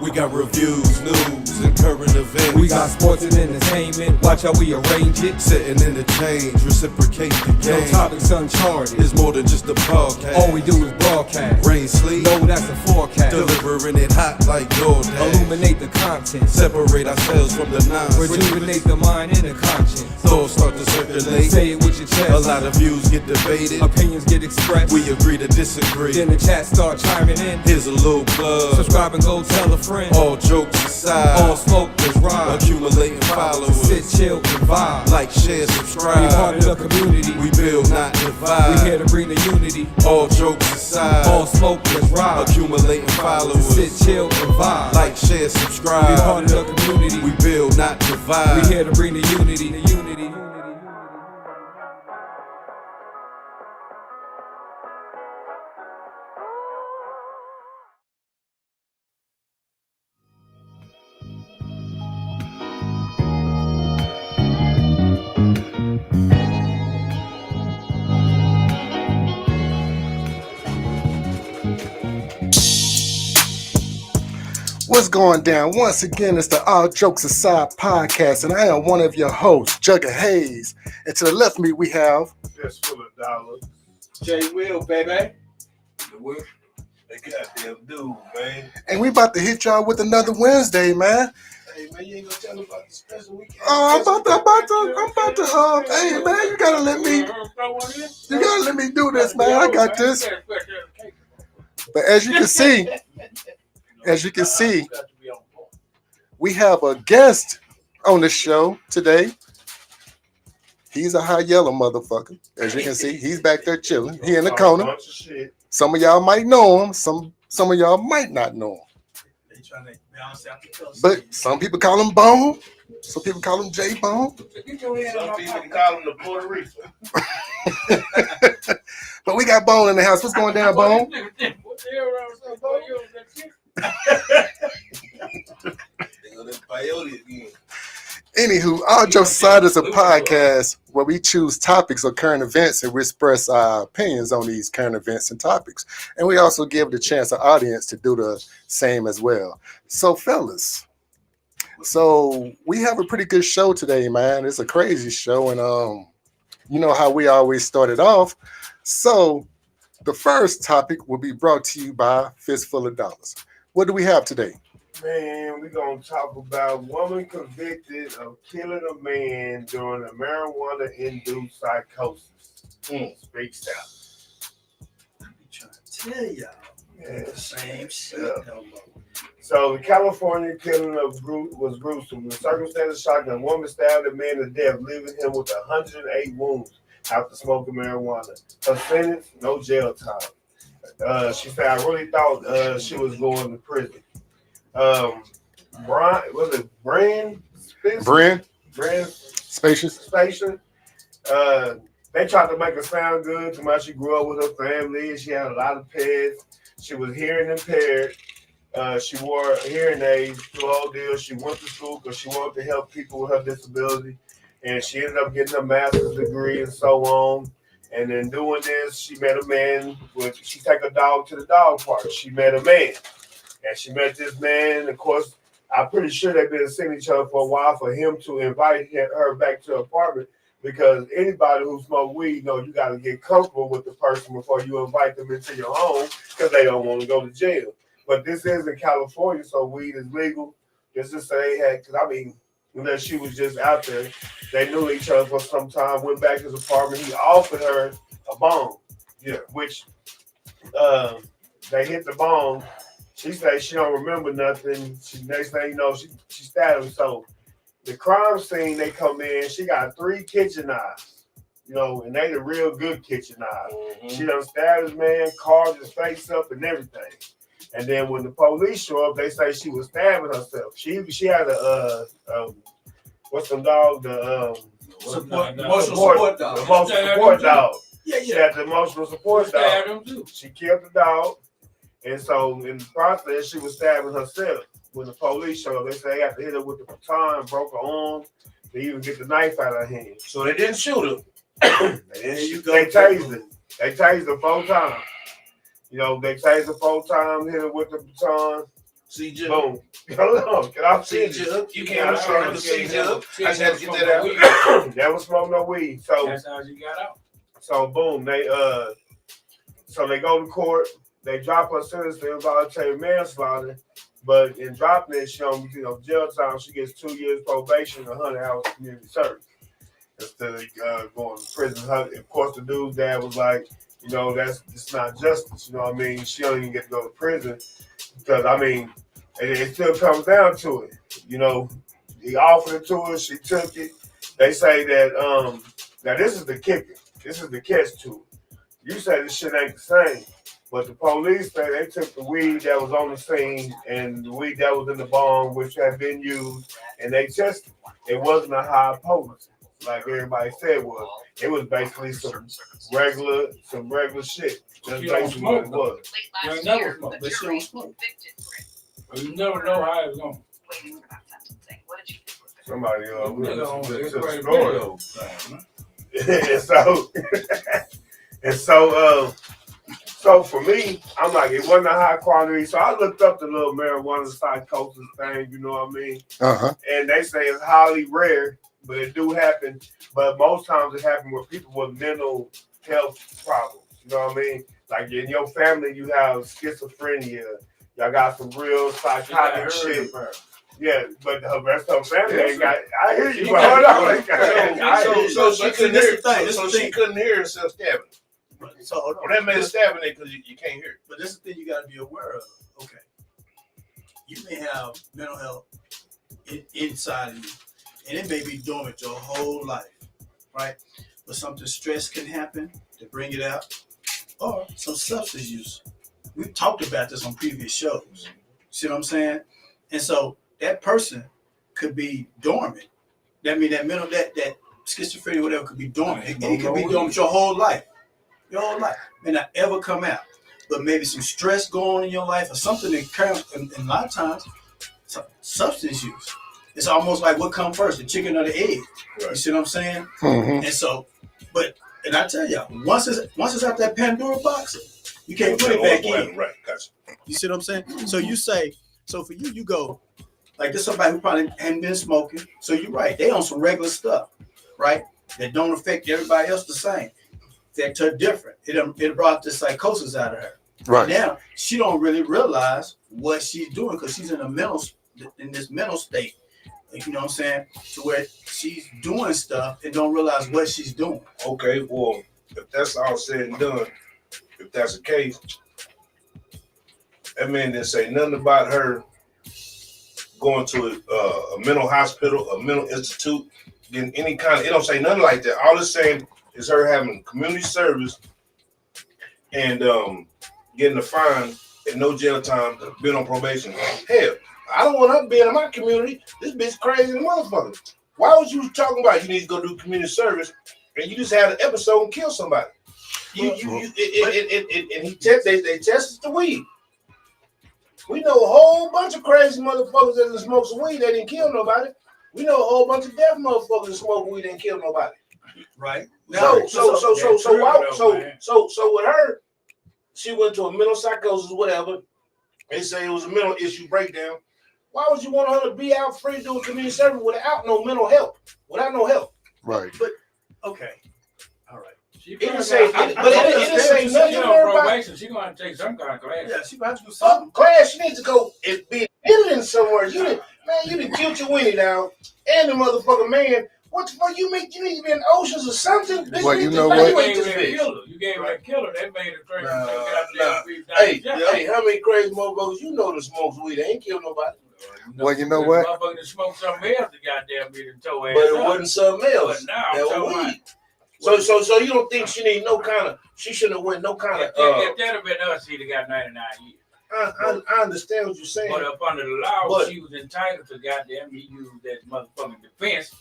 We got reviews, news, and current events. We got sports and entertainment. Watch how we arrange it. Setting in the change, reciprocate the game. No topics uncharted. It's more than just a podcast. All we do is broadcast. Rain, sleep. No, that's a forecast. Delivering it hot like DoorDash. Illuminate the content. Separate ourselves from the nonsense. Rejuvenate the mind and the conscience. Thoughts start to circulate. Say it with your chest. A lot of views get debated. Opinions get expressed. We agree to disagree. Then the chat start chiming in. Here's a little plug. Subscribe and go tell a friend. All jokes aside. All smoke is ride. Accumulating followers. Sit, chill, and vibe. Like, share, subscribe. We part of the community. We build, not divide. We here to bring the unity. All jokes aside. All smoke is ride. Accumulating followers. Sit, chill, and vibe. Like, share, subscribe. We part of the community. We build, not divide. We here to bring the unity. The unity. What's going down? Once again, it's the All Jokes Aside podcast, and I am one of your hosts, Jugga Hayes. And to the left of me, we have Just full of dollars. J. Will, baby. The Will. They goddamn dude, man. and we about to hit y'all with another Wednesday, man. Hey, man, you ain't gonna tell them about the special weekend. I'm about to, hey, man, you gotta let me do this, man. I got this. But as you can see, we have a guest on the show today. He's a high yellow motherfucker. As you can see, he's back there chilling. He in the corner. Some of y'all might know him. Some of y'all might not know him. But some people call him Bone. Some people call him J Bone. Some people call him the Puerto Rico. But we got Bone in the house. What's going down, Bone? Anywho, All Jokes Aside is a podcast where we choose topics or current events and we express our opinions on these current events and topics. And we also give the chance to audience to do the same as well. So, fellas, we have a pretty good show today, man. It's a crazy show, and you know how we always started off. So, the first topic will be brought to you by Fistful of Dollars. What do we have today? Man, we're going to talk about woman convicted of killing a man during a marijuana-induced psychosis. Speaks out. I be trying to tell y'all. Yeah. Same shit. Yeah. So, the California killing was gruesome. The circumstances shocking. A woman stabbed a man to death, leaving him with 108 wounds after smoking marijuana. Her sentence, no jail time. She said, I really thought she was going to prison. Brand Spacious. They tried to make her sound good. Too much. She grew up with her family. She had a lot of pets. She was hearing impaired. She wore hearing aids through all deal. She went to school because she wanted to help people with her disability. And she ended up getting a master's degree and so on. And in doing this, she met a man. She take a dog to the dog park. She met a man. And she met this man. Of course, I'm pretty sure they've been seeing each other for a while for him to invite her back to the apartment, because anybody who smokes weed, you got to get comfortable with the person before you invite them into your home, because they don't want to go to jail. But this is in California, so weed is legal. Just to say, unless she was just out there, they knew each other for some time, went back to his apartment. He offered her a bong, which they hit the bong. She said she don't remember nothing. Next thing you know, she stabbed him. So the crime scene, they come in, she got 3 kitchen knives, and they the real good kitchen knives. Mm-hmm. She done stabbed his man, carved his face up and everything. And then when the police show up, they say she was stabbing herself. She had a what's the dog? The emotional support dog. The emotional support dog. Yeah. She had the emotional support dog. She killed the dog. And so in the process, she was stabbing herself. When the police showed up, they said they had to hit her with the baton, broke her arm, to even get the knife out of her hand. So they didn't shoot her. They tased her. They tased her 4 times. They tased her 4 times, hit her with the baton. CJ. Boom. Hold on. Can I see CJ. You can't can't understand understand the CJ. the I just had to get that out. Never smoke no weed. So That's how you got out. so boom, they go to court, they drop her sentence for involuntary manslaughter, but in dropping it, she on jail time, she gets 2 years probation and 100 hours community service instead of going to prison. Of course, the dude's dad was like, it's not justice. You know what I mean? She don't even get to go to prison because it still comes down to it. He offered it to her, she took it. They say that now this is the kicker. This is the catch to it. You say this shit ain't the same, but the police say they took the weed that was on the scene and the weed that was in the bomb, which had been used, and they tested it. It wasn't a high potency, like everybody said it was. It was basically some regular shit. That's basically what it was. You ain't never smoked. But she don't smoke. You never know how it's going. Somebody It's to great story. video. and so for me, I'm like, it wasn't a high quantity. So I looked up the little marijuana psychosis thing, you know what I mean? And they say it's highly rare, but it do happen. But most times it happens with people with mental health problems. You know what I mean? Like in your family, you have schizophrenia. Y'all got some real psychotic shit. Yeah, but the rest of her family ain't got. I hear you, but hold on. So she couldn't hear. So she couldn't hear herself stabbing. So hold on. Well, that man is stabbing it because you can't hear it. But this is the thing you got to be aware of. Okay, you may have mental health inside of you, and it may be dormant your whole life, right? But something stress can happen to bring it out, or some substance use. We've talked about this on previous shows. See what I'm saying? And so that person could be dormant. That means that mental, that schizophrenia, whatever, could be dormant. It could be dormant your whole life. Your whole life may not ever come out, but maybe some stress going on in your life or something that comes. And a lot of times, substance use. It's almost like what comes first, the chicken or the egg. Right. You see what I'm saying? Mm-hmm. And so, and I tell y'all, once it's out that Pandora box, you can't put it back in. Right, gotcha. You see what I'm saying? So you say, so for you go, like there's somebody who probably hadn't been smoking. So you're right, they on some regular stuff, right? That don't affect everybody else the same. Affect her different. It brought the psychosis out of her. Right. Now she don't really realize what she's doing because she's in this mental state. You know what I'm saying? To where she's doing stuff and don't realize what she's doing. Okay, well, if that's all said and done, if that's the case, that man didn't say nothing about her going to a mental hospital, a mental institute, getting any kind of, it don't say nothing like that. All it's saying is her having community service and getting a fine and no jail time, being on probation. Hell, I don't want her being in my community. This bitch crazy as a motherfucker. Why was you talking about you need to go do community service and you just had an episode and kill somebody? They tested the weed. We know a whole bunch of crazy motherfuckers that smoke some weed that didn't kill nobody. We know a whole bunch of deaf motherfuckers that smoke weed that didn't kill nobody. Right. So with her, she went to a mental psychosis, whatever. They say it was a mental issue breakdown. Why would you want her to be out free doing community service without no mental help? Without no help. Right. But okay. All right. It didn't say nothing about probation. She's gonna have to take some kind of class. Yeah, she might have to do something. class. She needs to go and be in somewhere. You done killed your Winnie down and the motherfucking man. What the fuck you need to be in oceans or something? Well, you know what? You gave her a killer. They made her drink. Hey, how many crazy motherfuckers you know that smokes weed? They ain't killed nobody. Well, you know what? Motherfucker that smoked something else, the goddamn beat and toe ass. But it wasn't something else. But now, that was weed. So you don't think she need no kind of? She shouldn't have went no kind of. If that had been us, she'd have got 99 years. I understand what you're saying. But up under the law, she was entitled to goddamn he used that motherfucking defense.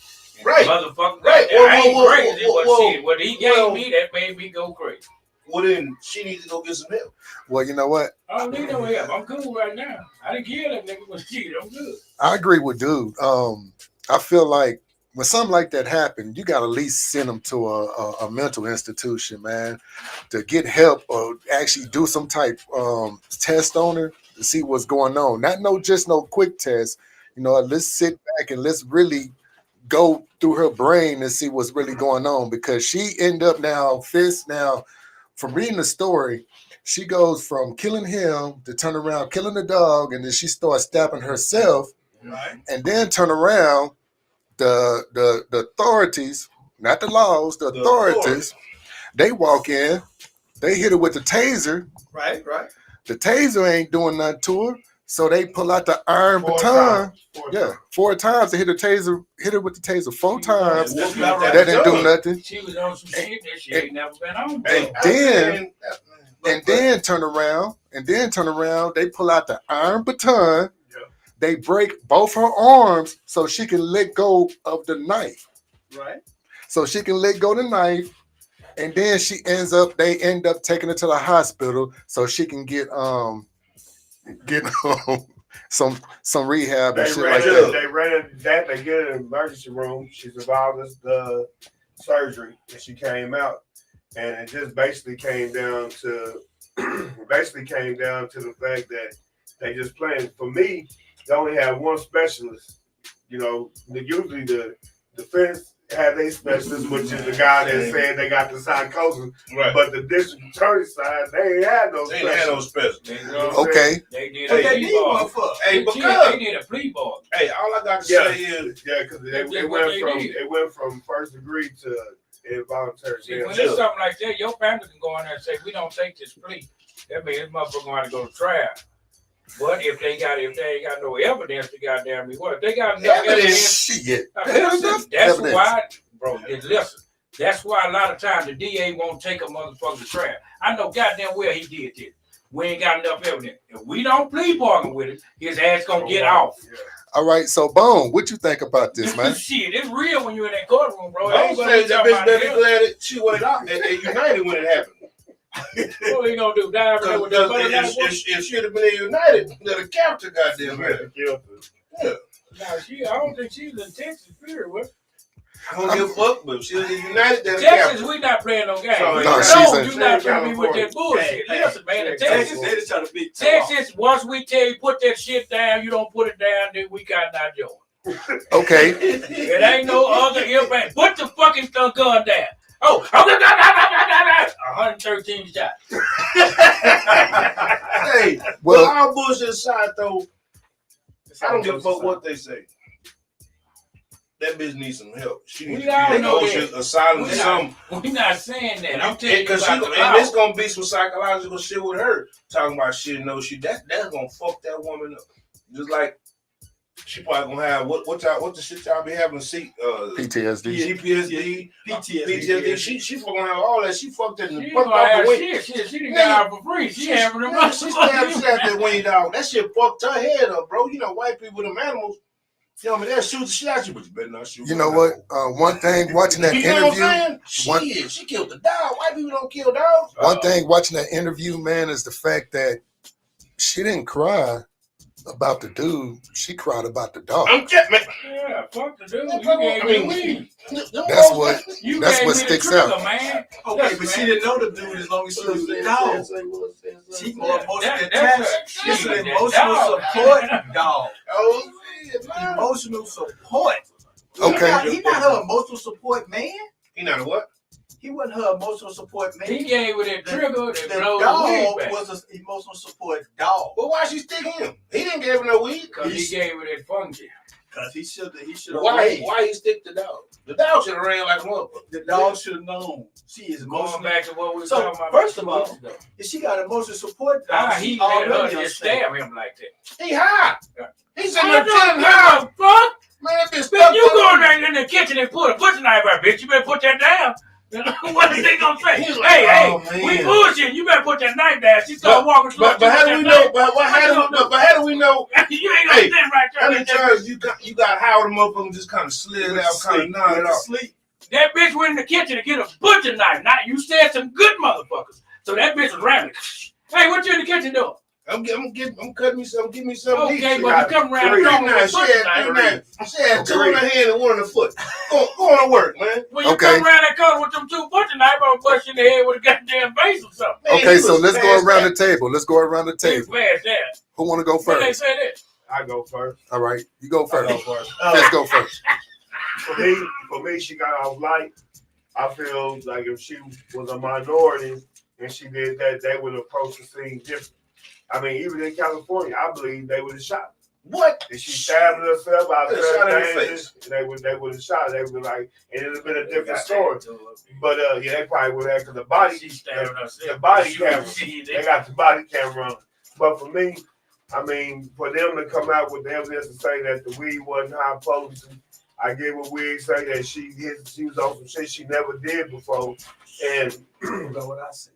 Right. Motherfucker. Right. I ain't crazy, but shit, what he gave me, that made me go crazy. Well, then she needs to go get some help. Well, you know what? I don't need no help. I'm cool right now. I didn't kill that nigga, but shit, I'm good. I agree with dude. I feel like when something like that happened, you got to at least send them to a mental institution, man, to get help or actually do some type test on her to see what's going on. Not just no quick test. Let's sit back and let's really go through her brain and see what's really going on, because she end up now, from reading the story, she goes from killing him to turn around killing the dog, and then she starts stabbing herself, Right. and then turn around the authorities, not the laws, the authorities, they walk in, they hit her with the taser. Right. The taser ain't doing nothing to her, so they pull out the iron baton. Four times they hit her with the taser 4 times. That didn't do nothing. She was on some shit that she ain't never been on. And then turn around, they pull out the iron baton. They break both her arms so she can let go of the knife. Right. So she can let go of the knife, and then they end up taking her to the hospital so she can get some rehab and shit like that. They ran that. They get her in the emergency room. She survived the surgery, and she came out, and it just basically came down to the fact that they just playing. For me, they only have one specialist. Usually the defense had a specialist, which is the guy that said they got the psychosis. Right. But the district attorney side, they ain't had no specialist. Okay. They did But a they plea need one bargain. for. Hey, They did a plea bargain. Hey, all I got to say is, because it went from first degree to involuntary. See, when it's something like that, your family can go in there and say, we don't take this plea. That means this motherfucker going to go to trial. But if they ain't got no evidence to goddamn me, what if they got enough evidence? Shit. That's why, bro. Listen, that's why a lot of times the DA won't take a motherfucker to trial. I know goddamn well he did this. We ain't got enough evidence. If we don't plea bargain with it, his ass gonna get off. Yeah. All right, so Bone, what you think about this, man? Shit, it's real when you're in that courtroom, bro. I'm saying that bitch better be glad that she went out at United when it happened. What he gonna do? Die over there with that butter knife? If she'd have been in United, the captain goddamn man. Nah, I don't think she's in Texas, period. What? I don't give a fuck, but if she was in United, then the Texas, captain. we not playing no games. So, You're not gonna be with that bullshit. Listen, man, Texas, they just trying to be Texas, once we tell you put that shit down, you don't put it down, then we got not join. Okay. It ain't no other impact. Put the fucking gun down. Oh, 113 shots. Hey, well, all bullshit aside, though, I don't give a fuck what they say. That bitch needs some help. She needs to get emotions, asylum, or something. We're not saying that. I'm telling you because about it's gonna be some psychological shit with her. Talking about shit, that's gonna fuck that woman up. Just like she probably gonna have what the shit y'all be having PTSD. PTSD. She fucking have all that. She fucked that in the fucked out out the way. Shit, she done got out for free. She having them up. She stabbed that wing dog. That shit fucked her head up, bro. White people, them animals. They'll shoot the shit at you, but you better not shoot. You know what? One thing watching that interview. She killed the dog. White people don't kill dogs. One thing watching that interview, man, is the fact that she didn't cry about the dude. She cried about the dog. I'm just, man. Yeah, fuck the dude. You gave me That's what sticks out. Man. Okay, but she didn't know the dude as long as she was the dog. She more emotionally attached. She's an emotional support dog. Oh, man. Emotional support. Okay. He not her emotional support man. He not a what? He wasn't her emotional support man. He gave her that trigger that The blows dog the weed was an emotional support dog. Well, why she stick him? He didn't give her no weed. because he gave her that funky. Because he should have. Why he stick the dog? The dog should have ran like a motherfucker. The dog should have known. She is Going emotional. back to what we were So, talking about. first of all, 2 weeks ago. if she got emotional support dog, He she let her already just upset. stab him like that. He high. He's in I there don't telling give high. a fuck. Man, that bitch Bitch, you go in the kitchen and put a butcher knife out, bitch. You better put that down. What are they gonna say? He's like, Hey, man. we bullshit. You better put that knife down. She started walking slow. But how do we know? But how do we know? You ain't gonna stand right How many there. times you got how the motherfucker just kind of slid out, kind of nodded off? Sleep. That bitch went in the kitchen to get a butcher knife. Now you said some good motherfuckers. So that bitch was rambling. Hey, what you in the kitchen doing? I'm cutting me some. Give me something. Okay, but you come around and come with She had two in her hand and one in her foot. Go to work, man. When you come around that color with them 2 foot tonight, I'm gonna bust you in the head with a goddamn vase or something. Man, okay, so let's go around the table. Let's go around the table. That. Who want to go first? They say that. I go first. All right, you go first. Let's go first. For me, she got off light. I feel like if she was a minority and she did that, they would approach the scene different. I mean, even in California, I believe they would have shot. What? If she stabbed herself out there, they would have shot. They would be like, and it would have been a different story. But yeah, they probably would have because the body, the body camera, they got the body camera on. But for me, I mean, for them to come out with the evidence to say that the weed wasn't high potency, I get what we say that she was on some shit she never did before, and you know what I say.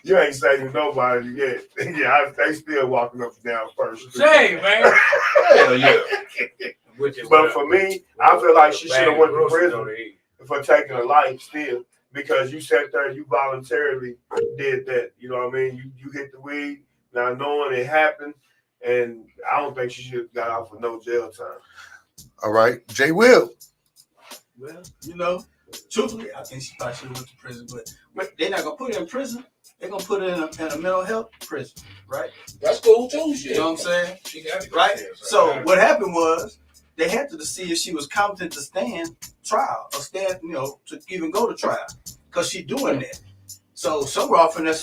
You ain't saving nobody yet. Yeah, they still walking up and down first. Say, man. Hell yeah. But for me, I feel like she should have went to prison for taking a life still, because you sat there, you voluntarily did that. You know what I mean? You hit the weed, now knowing it happened, and I don't think she should have got off with no jail time. All right, Jay Will. Well, you know, truthfully, I think she probably should have went to prison, but they're not gonna put her in prison. They're gonna put her in a mental health prison, right? That's cool too, shit. You know what I'm saying? She got it. Right? So what happened was they had to see if she was competent to stand trial or stand, you know, to even go to trial, because she doing that. So somewhere off in there,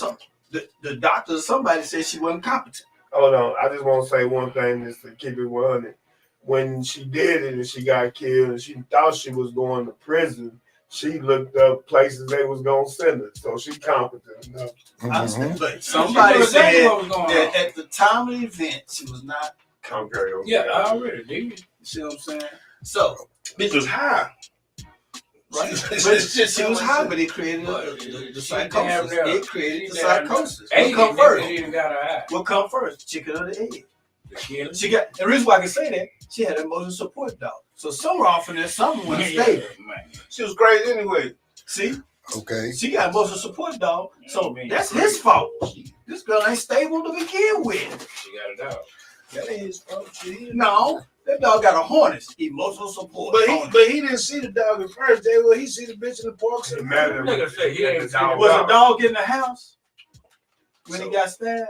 the doctor or somebody said she wasn't competent. Hold on, I just want to say one thing just to keep it 100. When she did it and she got killed and she thought she was going to prison, she looked up places they was going to send her. So she competent enough. Mm-hmm. But somebody said that at the time of the event, she was not competent. Okay. Yeah, I already did. You see what I'm saying? So, bitch was high. Right? But she was high, but it created the psychosis. It created the psychosis. What come first? What come first? Chicken or the egg? She got the reason why I can say that, she had an emotional support dog. So somewhere off in there, something went stable. She was crazy anyway. See? Okay. She got emotional support dog. So that's his fault. This girl ain't stable to begin with. She got it out. That ain't his fault. No. That dog got a harness, emotional support. But he didn't see the dog at first. He see the bitch in the park. Was a dog in the house when he got stabbed?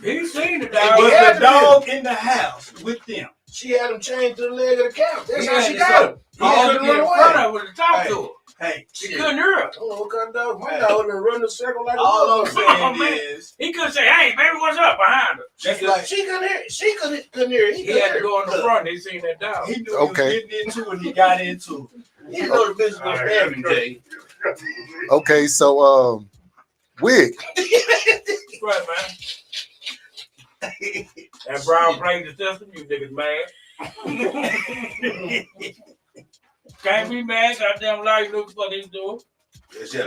He seen the dog. Was the dog in the house with them? She had him chained to the leg of the couch. That's how she got him. He had to get in front of her to talk to her. Hey, she couldn't hear her. I don't know what kind of dog. My dog been running a circle like all I'm saying is he couldn't say, "Hey, baby, what's up?" behind her. She couldn't hear. She couldn't hear. He had to go in the front. They seen that dog. He knew he was getting into it. He got into it. You know the bitch was every day. Okay, so Wig. Right, man. That brown plate the system, you niggas mad. Can't be mad, goddamn lie, you know what he's doing.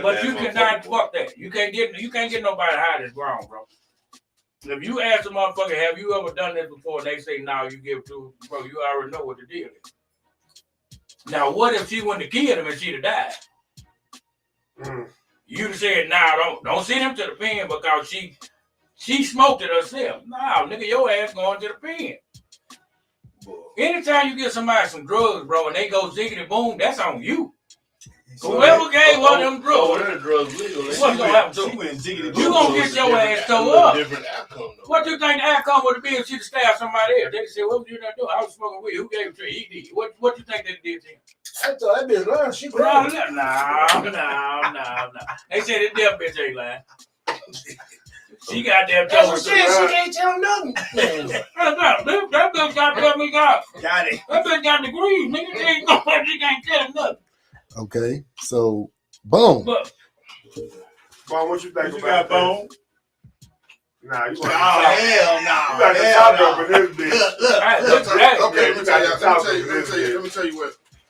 But you cannot fuck that. You can't get nobody high that's wrong, bro. If you ask a motherfucker, have you ever done this before? And they say no, you give it to, bro, you already know what the deal is. Now, what if she wouldn't have killed him and she'd have died? You'd have said, nah, don't send him to the pen because she smoked it herself. Nah, nigga, your ass going to the pen. Anytime you get somebody some drugs, bro, and they go ziggity boom, that's on you. So whoever gave one of them drugs, what's gonna happen to you? You gonna get your ass towed up. What do you think the outcome would have been if she'd stabbed somebody else? They said, what was you not doing? I was smoking weed. Who gave it to you? He did. What you think they did to him? I thought that bitch lying. She lying. No. They said that damn bitch ain't lying. She got that told she can't tell nothing. That bitch got tell me got it. That bitch got degrees. Nigga, she can't tell nothing. Okay, so Bone. Bone, what you think you about got Bone? Nah, you want hell no. You got to talk up in this bitch. Okay, let me tell you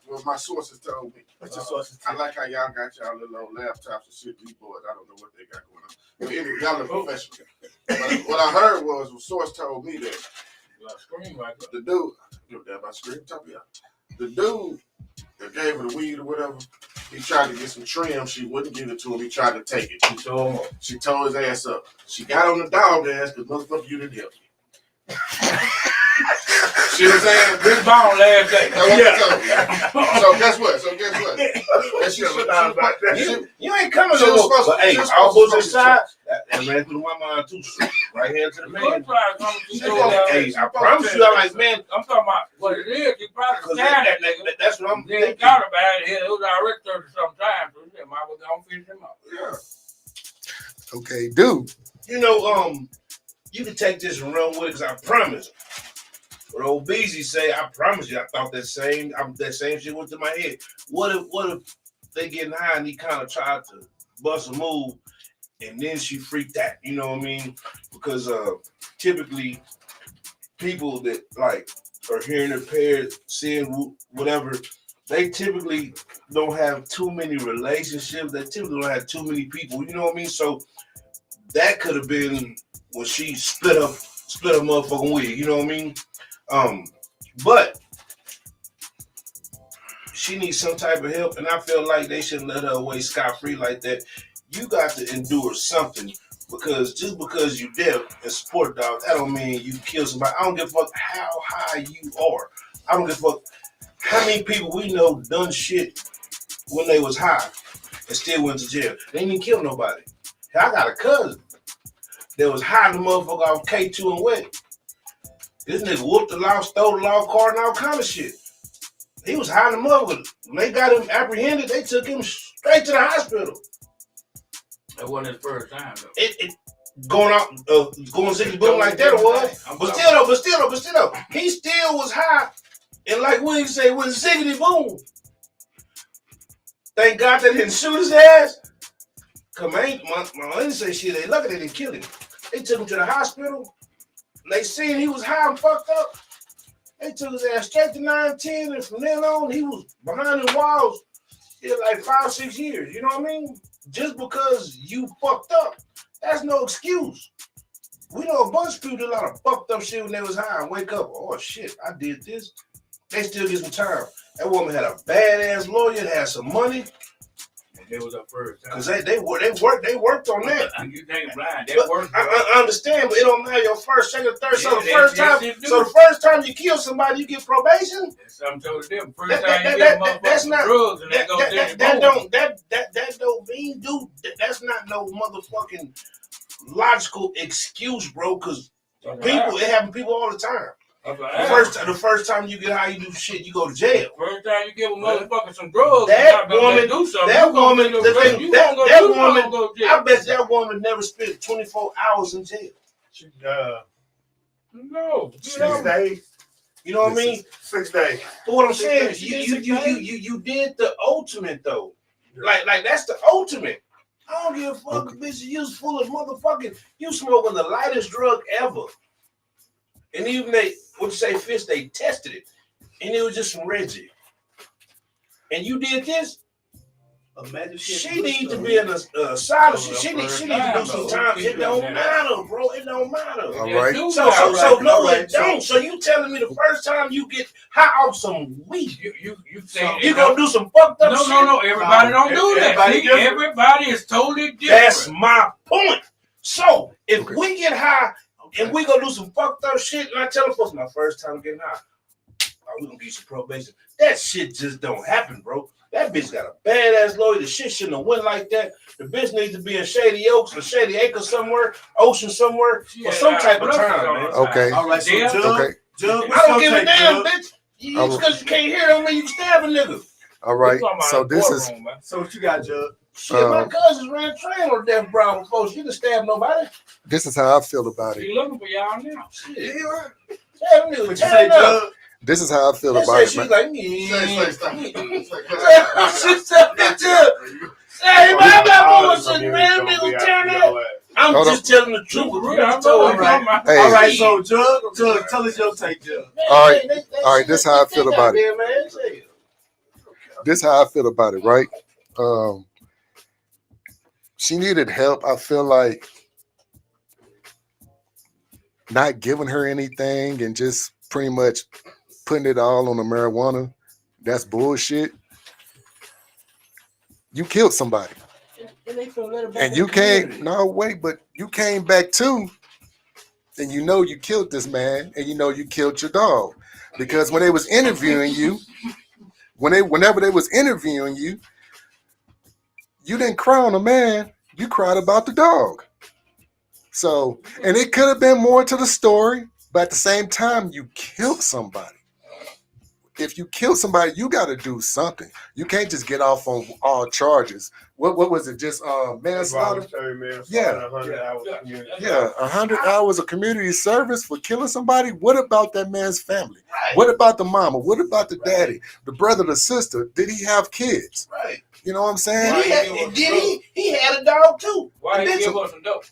what my sources told me. What's your sources? I like how y'all got y'all little old laptops and shit. These boys, I don't know what they got going on. Anyway, y'all are professional. What I heard was a source told me that the dude, you know, my screen, top of y'all. The dude that gave her the weed or whatever, He tried to get some trim. She wouldn't give it to him. He tried to take it. She tore his ass up. She got on the dog ass because motherfucker, you didn't help me. See what I'm saying? This bone last day. So guess what? And You ain't coming She no was more. supposed But to- hey, she was all supposed to bullshit come aside, that ran through my mind too. Right here to the man. Good try to come to She the gonna- door. Hey, I promise you, I'm like, man, I'm talking about what it is. You probably because stand that nigga. that's what I'm Then thinking. thought about it. It was already 30 some time. So he said, "My was gonna finish him up." Yeah. Okay, dude. You know, you can take this and run with it, because I promise. What old Beezy say, I promise you, I thought that same shit went to my head. What if they getting high and he kind of tried to bust a move, and then she freaked out? You know what I mean? Because typically people that like are hearing impaired, seeing whatever, they typically don't have too many relationships. They typically don't have too many people. You know what I mean? So that could have been when she split a motherfucking wig. You know what I mean? But she needs some type of help, and I feel like they shouldn't let her away scot-free like that. You got to endure something, because just because you deaf and support dog, that don't mean you kill somebody. I don't give a fuck how high you are. I don't give a fuck how many people we know done shit when they was high and still went to jail. They didn't even kill nobody. I got a cousin that was high the motherfucker off K2 and wet. This nigga whooped the law, stole the law card, and all kind of shit. He was high the motherfucker. When they got him apprehended, they took him straight to the hospital. That wasn't his first time though. It going out, going ziggity boom like that it was. But still though, he still was high. And like William say, with ziggity boom. Thank God they didn't shoot his ass. Cause my didn't say shit. They lucky they didn't kill him. They took him to the hospital. They seen he was high and fucked up. They took his ass straight to 910, and from then on, he was behind the walls. He had like 5-6 years. You know what I mean? Just because you fucked up, that's no excuse. We know a bunch of people did a lot of fucked up shit when they was high and wake up. Oh shit, I did this. They still get some time. That woman had a badass lawyer, had some money. That was her first time. Cause they worked on that. You think blind? That But worked. I understand, but it don't matter your first, second, third. Yeah, So the first time you kill somebody, you get probation. That's something totally different. First That- time that- you that- get a that's motherfucking not- drugs and they go That don't mean, dude. That's not no motherfucking logical excuse, bro. Cause people, it happen to people all the time. The first time you get high, you do shit, you go to jail. First time you give a motherfucker some drugs, That woman, do something. that woman, Go jail. I bet that woman never spent 24 hours in jail. No. 6 days. You know what I mean? 6 days. But what I'm saying, She you did did the ultimate though. Like that's the ultimate. I don't give a fuck, bitch. You was full of motherfucking. You smoking the lightest drug ever. And even fish, they tested it, and it was just some Reggie. And you did this. Imagine She needs to be in a asylum. She needs to do some time. It don't matter, bro. It don't matter. All right. So no, it don't. So you telling me the first time you get high off some weed, you gonna do some fucked up shit? No. Everybody don't do that. Everybody is totally different. That's my point. So if we get high and we gonna do some fucked up shit, and I tell the folks my first time getting high, we gonna get some probation. That shit just don't happen, bro. That bitch got a badass lawyer. The shit shouldn't have went like that. The bitch needs to be in Shady Oaks or Shady Acres somewhere, Ocean somewhere, or some type of time, man. Okay. All right, so Yeah. Jug, I don't give a damn, bitch. Just because you can't hear don't mean you can stab a nigga. All right. So this is So what you got, Jug? Shit, my cousins ran train on Death Brown before. She didn't stab nobody. how I feel about it. She looking for y'all now. Shit. Yeah, them niggas What you tearing say, up. Jug? This is how I feel They about say it, she's man. like, I'm Hold just telling the truth. All right. Hey. All right, so Jug, tell us your take, Jug. All right, this how I feel about it. This how I feel about it, right? She needed help. I feel like not giving her anything and just pretty much putting it all on the marijuana. That's bullshit. You killed somebody. And they feel let it back And in you the came, community. no, wait, but you came back too, and you know you killed this man, and you know you killed your dog. Because when they was interviewing you, whenever they was interviewing you, you didn't cry on the man, you cried about the dog. So, and it could have been more to the story, but at the same time, you killed somebody. If you kill somebody, you got to do something. You can't just get off on all charges. What was it? Just manslaughter? Voluntary manslaughter, Yeah. 100 hours community. Yeah, 100 hours of community service for killing somebody. What about that man's family? Right. What about the mama? What about the daddy, the brother, the sister? Did he have kids? Right. You know what I'm saying? And he had a dog too. Why he give us some dope?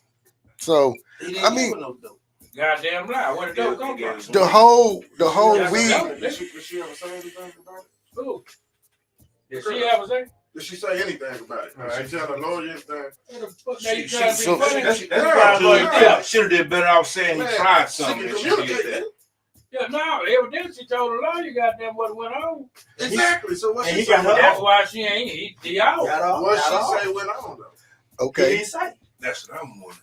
So He didn't I mean, give her no dope. Goddamn lie. Where the dope come from? the whole That's weed. what Did she ever say anything about it? Who? Did she ever say? Did she say anything about it? Did she tell the lawyer anything? What the fuck they She- trying to so- be funny? That's Yeah, why yeah. should have did better off saying he Man, tried she something. can than she did communicate that. that. Yeah, no, evidently she told the lawyer goddamn what went on. Exactly. So what And she he say got went her That's on? why she ain't he out. Got off. What got she off. say went on though? He Okay. didn't say. That's what I'm wondering.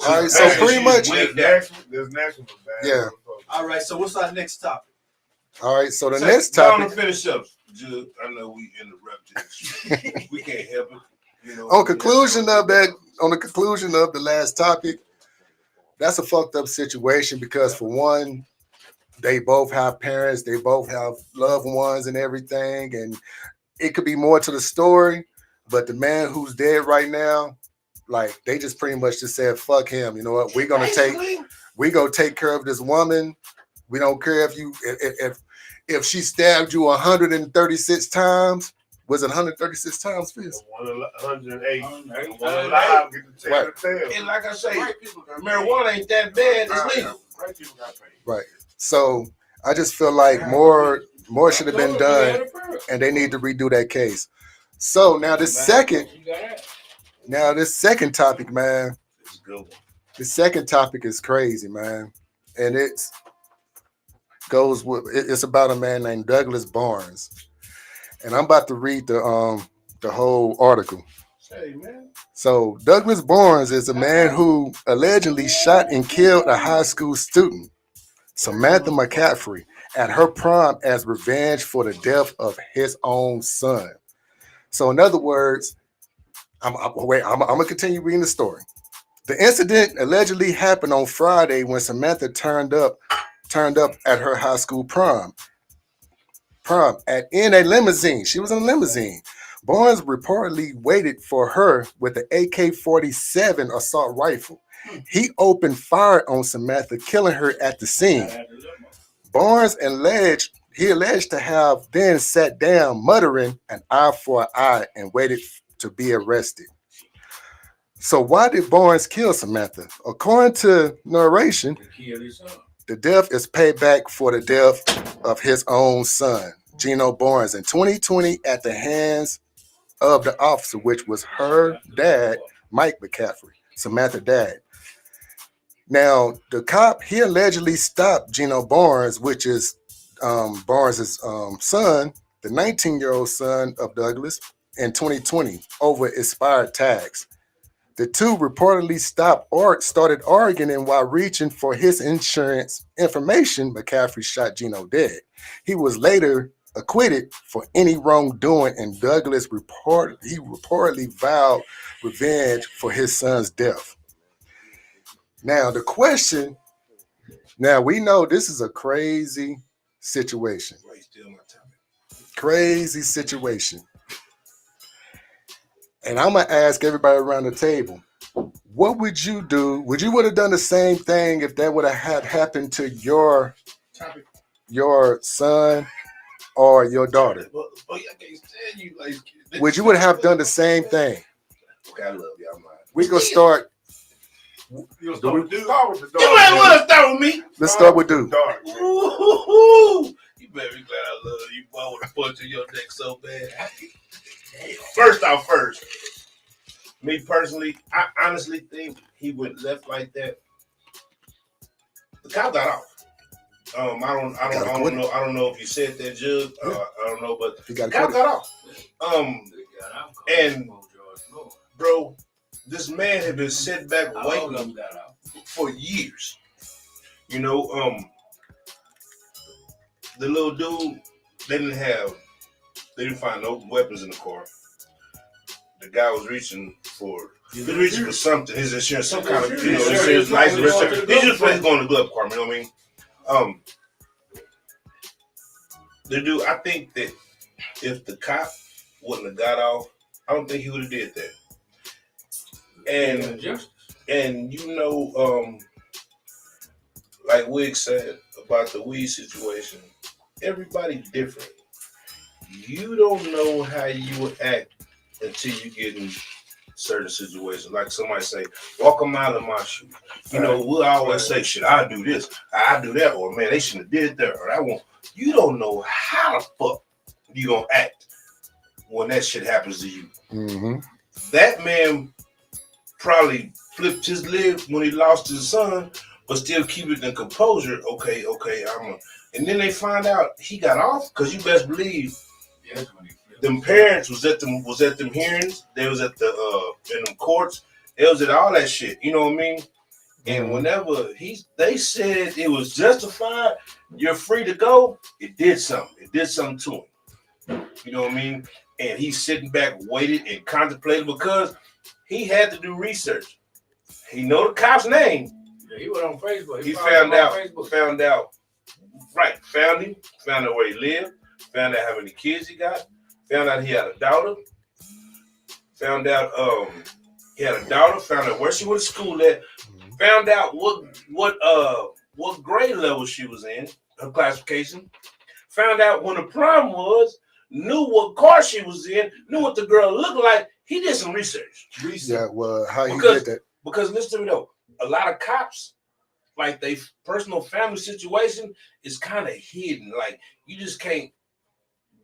All right, so That's pretty she's much- wigged out. There's national bad. Yeah. All right. So what's our next topic? All right. So the Say, next go on topic and finish up, Judge. I know we interrupted. We can't help it. You know, on conclusion of the last topic, that's a fucked up situation because for one, they both have parents, they both have loved ones and everything, and it could be more to the story. But the man who's dead right now, like they just pretty much just said, "Fuck him." You know what? We're gonna take care of this woman. We don't care if she stabbed you 136 times. Was it 136 times, Fizz? 108. 108. One alive, get to tell the tale. And like I say, White people got marijuana ain't that bad. It's legal. White people got paid. Right. So I just feel like more should have been done, and they need to redo that case. So now this second topic, man. It's a good one. The second topic is crazy, man, and it's about a man named Douglas Barnes, and I'm about to read the whole article. Say, man. So Douglas Barnes is a man who allegedly shot and killed a high school student, Samantha McCaffrey, at her prom as revenge for the death of his own son. So in other words, I'm gonna continue reading the story. The incident allegedly happened on Friday when Samantha turned up at her high school prom in a limousine. She was in a limousine. Barnes reportedly waited for her with the AK-47 assault rifle. He opened fire on Samantha, killing her at the scene. Barnes alleged to have then sat down, muttering an eye for an eye, and waited to be arrested. So why did Barnes kill Samantha? According to narration, the death is payback for the death of his own son, Gino Barnes, in 2020 at the hands of the officer, which was her dad, Mike McCaffrey, Samantha's dad. Now, the cop, he allegedly stopped Gino Barnes, which is Barnes' son, the 19-year-old son of Douglas, in 2020 over expired tags. The two reportedly started arguing while reaching for his insurance information. McCaffrey shot Gino dead. He was later acquitted for any wrongdoing, and Douglas reportedly vowed revenge for his son's death. Now, the question, we know this is a crazy situation. Crazy situation. And I'm going to ask everybody around the table, what would you do? Would you have done the same thing if that would have happened to your son or your daughter? Would you have done the same thing? Okay, I love y'all, man. We're going to start. You start with the dog. You ain't want to start with me. Let's start with Dude. Dark. Ooh, you better be glad I love you. Boy, I want to punch in your neck so bad. First, me personally, I honestly think he went left like that. The cop got off. I don't know if you said that, Judge. I don't know, but He the got cop acquitted. got off. got out. And- George Floyd. Bro, this man had been sitting back All of them waiting got out. for years. You know, the little dude, they didn't find no weapons in the car. The guy was reaching for something, his insurance, some kind of, insurance license. He just was going to the glove department, you know what I mean? The dude, I think that if the cop wouldn't have got off, I don't think he would have did that. And like Wig said about the weed situation, everybody's different. You don't know how you would act until you get in certain situations. Like somebody say, walk them out of my shoes. You know, we'll always say, shit, I do this, I do that, or man, they shouldn't have did that, or I won't. You don't know how the fuck you gonna act when that shit happens to you. Mm-hmm. That man probably flipped his lid when he lost his son, but still keep it in composure. Okay, and then they find out he got off, because you best believe them parents was at them hearings. They was at the in them courts. They was at all that shit. You know what I mean? And whenever they said it was justified, you're free to go. It did something. It did something to him. You know what I mean? And he's sitting back, waited and contemplated, because he had to do research. He know the cop's name. Yeah, he went on Facebook. He found out. Right, found him. Found out where he lived. Found out how many kids he got. Found out he had a daughter. Found out he had a daughter. Found out where she went to school at. Found out what grade level she was in, her classification. Found out when the prom was. Knew what car she was in. Knew what the girl looked like. He did some research. Yeah, well, how you did that? Because listen to me though, a lot of cops, like they personal family situation is kind of hidden. Like you just can't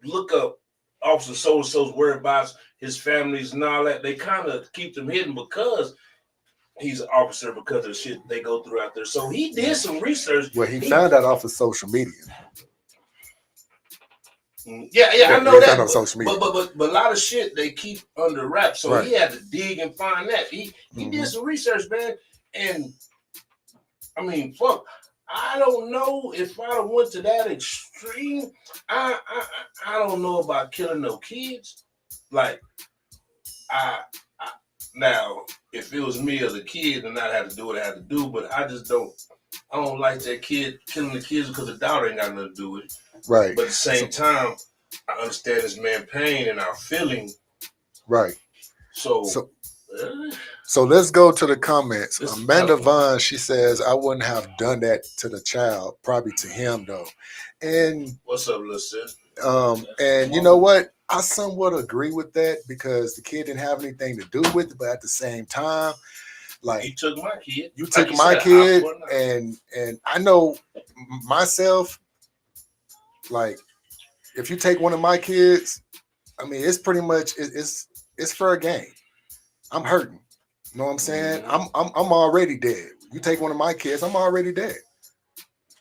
look up Officer so-and-so's whereabouts, his families and all that. They kind of keep them hidden because he's an officer, because of shit they go through out there. So he did some research. Well, he found out off of social media. Yeah, I know that. On social media. But a lot of shit they keep under wraps. So he had to dig and find that. He did some research, man. And I mean, fuck, I don't know if I went to that extreme. I don't know about killing no kids. Like, now, if it was me as a kid, then I'd have to do what I had to do. But I don't like that kid killing the kids because the daughter ain't got nothing to do with it. Right. But at the same time, I understand this man's pain and our feeling. Right. So let's go to the comments. Amanda Vaughn, she says, I wouldn't have done that to the child, probably to him though. And what's up, little sis? And you know what? I somewhat agree with that, because the kid didn't have anything to do with it, but at the same time, like, you took my kid. You took my kid, and I know myself, like, if you take one of my kids, I mean, it's pretty much it's fair game. I'm hurting. You know what I'm saying? I'm already dead. You take one of my kids, I'm already dead.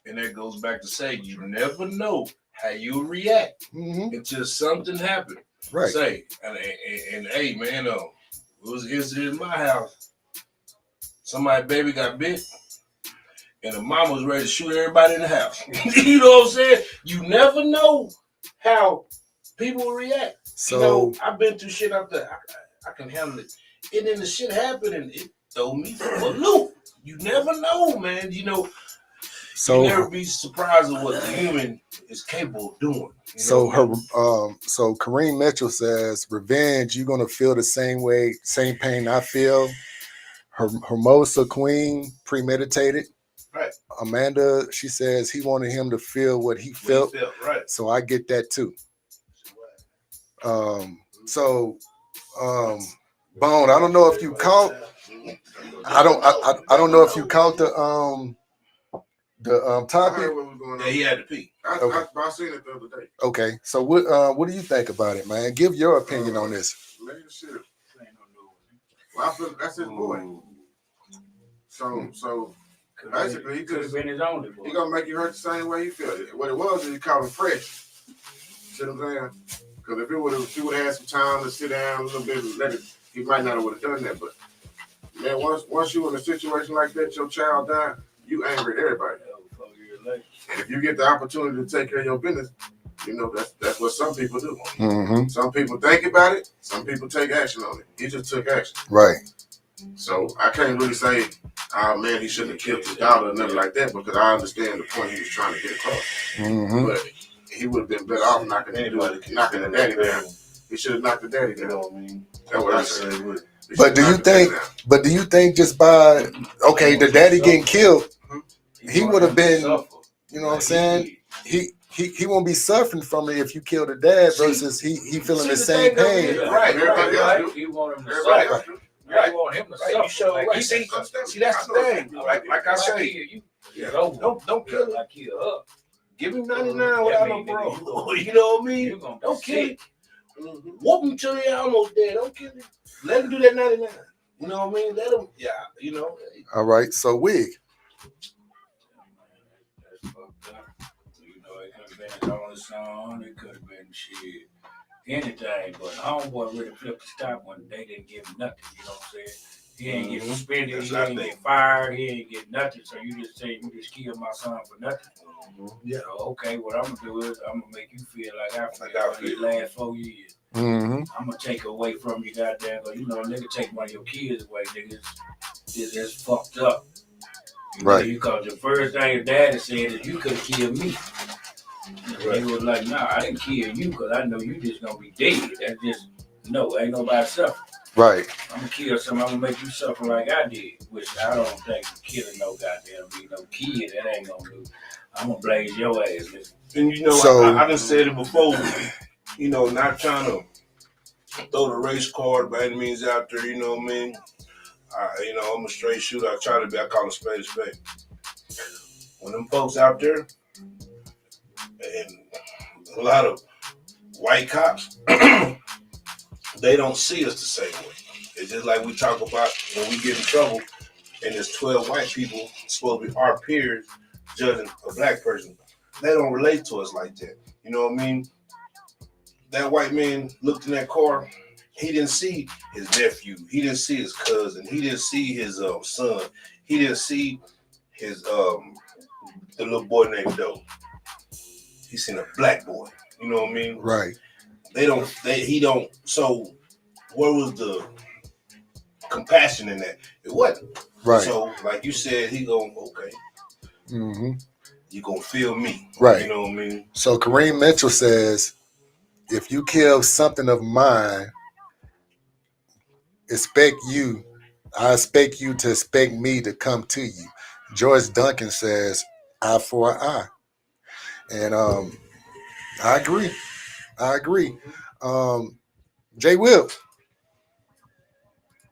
And that goes back to say, you never know how you react until something happened. Right. Say, and hey, man, it was an incident in my house. Somebody's baby got bit, and the mama was ready to shoot everybody in the house. You know what I'm saying? You never know how people will react. So, you know, I've been through shit out there. I can handle it. And then the shit happened, and it threw me for a loop. You never know, man. You know, you never be surprised at what the human is capable of doing. So Kareem Mitchell says, revenge, you're gonna feel the same way, same pain I feel. Hermosa Queen, premeditated. Right. Amanda, she says he wanted him to feel what he felt. Right. So I get that too. Bone, I don't know if you caught. I don't know if you caught the topic. Yeah, he had to pee. I seen it the other day. Okay, so what do you think about it, man? Give your opinion on this. Leadership. Well, I feel that's his boy. So basically, he could have been his own boy. He gonna make you hurt the same way he felt. What it was is he caught him fresh. See what I'm saying? Because if he would have had some time to sit down a little bit and let it, he might not have would have done that. But man, once you in a situation like that, your child died, you angry at everybody. And if you get the opportunity to take care of your business, you know that's what some people do. Mm-hmm. Some people think about it. Some people take action on it. He just took action. Right. So I can't really say, oh man, he shouldn't have killed his daughter or nothing like that, because I understand the point he was trying to get across. Mm-hmm. But he would have been better off knocking the daddy down. He should have knocked the daddy down. You know what I mean? That's what I say. But do you think just by the daddy getting killed, he would have been, you know what I'm saying? He won't be suffering from it if you kill the dad versus he feeling the same pain. Right. You want him to Right. suffer. You want him to suffer. You show Like, right. he See, said, that's the thing. Like I say, don't kill him. I kill her. Give him 99 without no bro. You know what I mean? Don't kill him. Whoop him till he almost dead. Don't kill him. Let him do that 99. You know what I mean? Let him. Yeah. You know. All right. So Wig. That's fucked up. You know, it could have been a dollar song. It could have been shit. Anything, but homeboy really flipped the stop when they didn't give him nothing. You know what I'm saying? He ain't get suspended. He ain't get fired. He ain't get nothing. So you just say you just killed my son for nothing. Yeah. So, okay, what I'm gonna do is I'm gonna make you feel like I feel for these last 4 years. Mm-hmm. I'm gonna take away from you, goddamn. Cause you know, a nigga take one of your kids away, nigga. It's fucked up. Right. Because the first thing your daddy said is you could have killed me. Right. He was like, nah, I didn't kill you because I know you just gonna be dead. That's just, no, ain't nobody suffering. Right. I'm gonna kill somebody, I'm gonna make you suffer like I did, which I don't think killing no goddamn be no kid, that ain't gonna do. I'm gonna blaze your ass, nigga. And you know, So- I done said it before, you know, not trying to throw the race card by any means out there, you know what I mean? You know, I'm a straight shooter. I try to be, I call it spade a spade. When them folks out there, and a lot of white cops, they don't see us the same way. It's just like we talk about when we get in trouble and there's 12 white people supposed to be our peers judging a black person. They don't relate to us like that. You know what I mean? That white man looked in that car. He didn't see his nephew. He didn't see his cousin. He didn't see his son. He didn't see his the little boy named Doe. He seen a black boy. You know what I mean? Right. He don't. So where was the compassion in that? It wasn't. Right. So like you said, he going, okay, Mm-hmm. you gonna feel me. Right. You know what I mean? So Kareem Mitchell says, if you kill something of mine, I expect you to expect me to come to you. George Duncan says, eye for an eye. And I agree. Jay Will.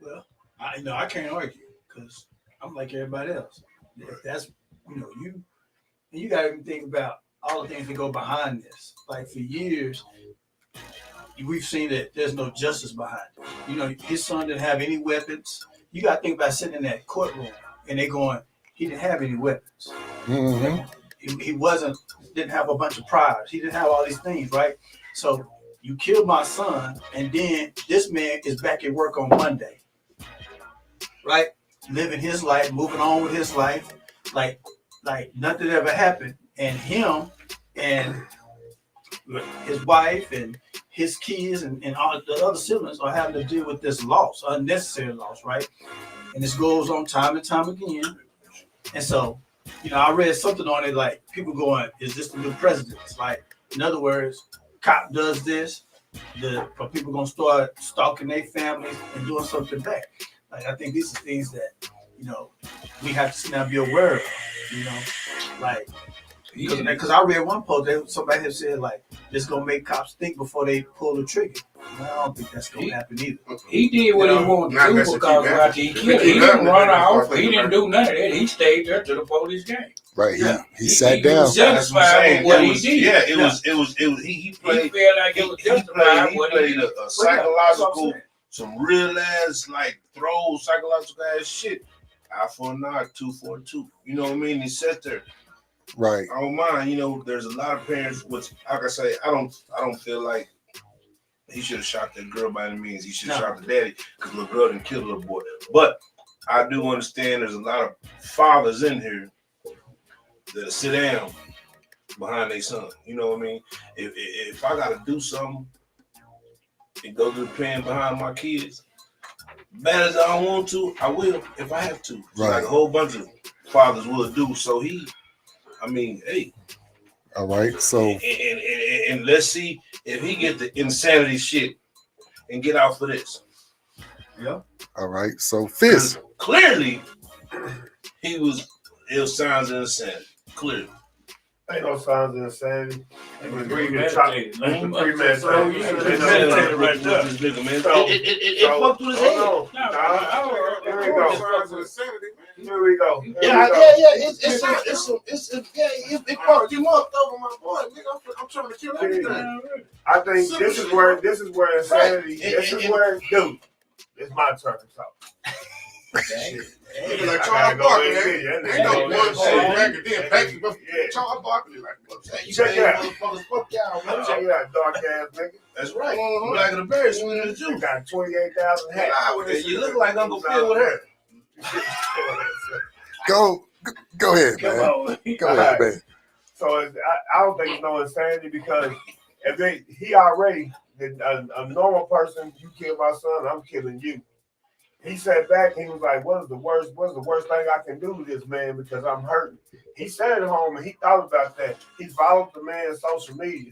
Well, I can't argue because I'm like everybody else. That's you got to think about all the things that go behind this. Like for years, we've seen that there's no justice behind it. You know, his son didn't have any weapons. You got to think about sitting in that courtroom and they going, he didn't have any weapons. Mm-hmm. He didn't have a bunch of priors. He didn't have all these things, right? So you killed my son, and then this man is back at work on Monday, right? Living his life, moving on with his life, like nothing ever happened. And him and his wife and his kids and all the other siblings are having to deal with this loss, unnecessary loss, right? And this goes on time and time again. And so, I read something on it like people going, is this the new president? It's like, in other words, cop does this, are people gonna start stalking their families and doing something back? Like, I think these are things that, we have to now be aware of, like, because I read one post, somebody had said, like, it's going to make cops think before they pull the trigger. I don't think that's going to happen either. He did what he wanted to do because after he killed him, he didn't run off. He didn't do none of that. He stayed there till the police came. Right. He sat down. He was satisfied with what he did. Yeah, it was. He played. He felt like it was justified. He played a psychological, some real ass like throw psychological ass shit. Eye for an eye, 2 for a 2. You know what I mean? He sat there. Right. I don't mind. There's a lot of parents. Which, like I say, I don't feel like He should have shot that girl by any means. He should have shot the daddy because the little girl didn't kill the little boy. But I do understand there's a lot of fathers in here that sit down behind their son. You know what I mean? If I got to do something and go to the pen behind my kids, bad as I don't want to, I will if I have to. Right. Like a whole bunch of fathers will do. So hey. All right. So and let's see if he get the insanity shit and get out for this. Yeah. all right. So Fist. Clearly, it was signs of insanity. Clearly. Ain't no signs of insanity. Premeditated. Premeditated. Premeditated right there. This nigga, man. It fucked with his head. Here we go. Here we go. Yeah. It fucked him up. Over my boy, nigga. I'm trying to kill everything. I think this is where insanity. This is where, dude. It's my turn to talk. Nigga like Charles Barkley, ain't no one shit back and then back you before Charles Barkley like Check it out. Fuck y'all, man. Check it out, dark ass nigga. That's right. Black of the berry, sweet as the You juice. got 28,000 hats. You look like Uncle Phil with her. Go ahead, Come man. on. Go ahead, man. So I don't think it's no insanity because if he already a normal person, you kill my son, I'm killing you. He sat back. He was like, "What's the worst thing I can do to this man because I'm hurting?" He sat at home and he thought about that. He followed the man's social media,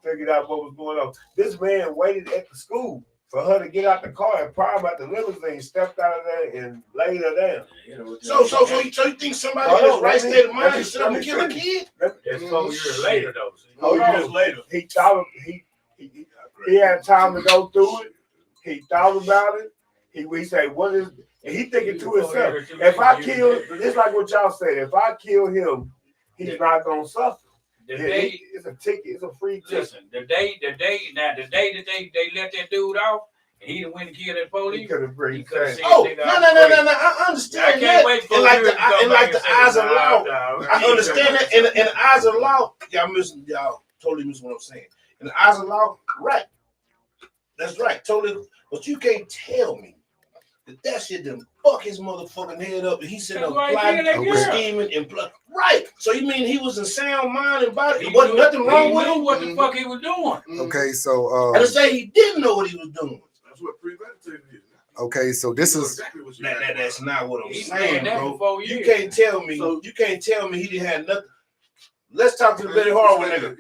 figured out what was going on. This man waited at the school for her to get out the car and prime out the limousine, stepped out of there and laid her down. So you think somebody in his right state of mind should have killed a kid? That's 4 years later, though. 4 years later, he thought he had time to go through it. He thought about it. He said, "What is?" And he thinking to himself, "If I kill, it's like what y'all said. If I kill him, he's not gonna suffer. It's a ticket. It's a free ticket." Listen, the day that they let that dude off, and he went and killed that police. He could have bring. He could have No. I understand that. And like the eyes of law, I understand that. In the eyes of law, y'all totally miss what I'm saying. In the eyes of law, right? That's right, totally. But you can't tell me that shit done fuck his motherfucking head up and he said plotting, scheming, and right. So you mean he was in sound mind and body? Wasn't nothing wrong with him? What the fuck he was doing? Okay, so I just say he didn't know what he was doing. That's what premeditated is. okay, so this is Exactly what That's not what I'm He's saying, that bro. for 4 years. You can't tell me he didn't have nothing. Let's talk to the Betty Harwood nigga.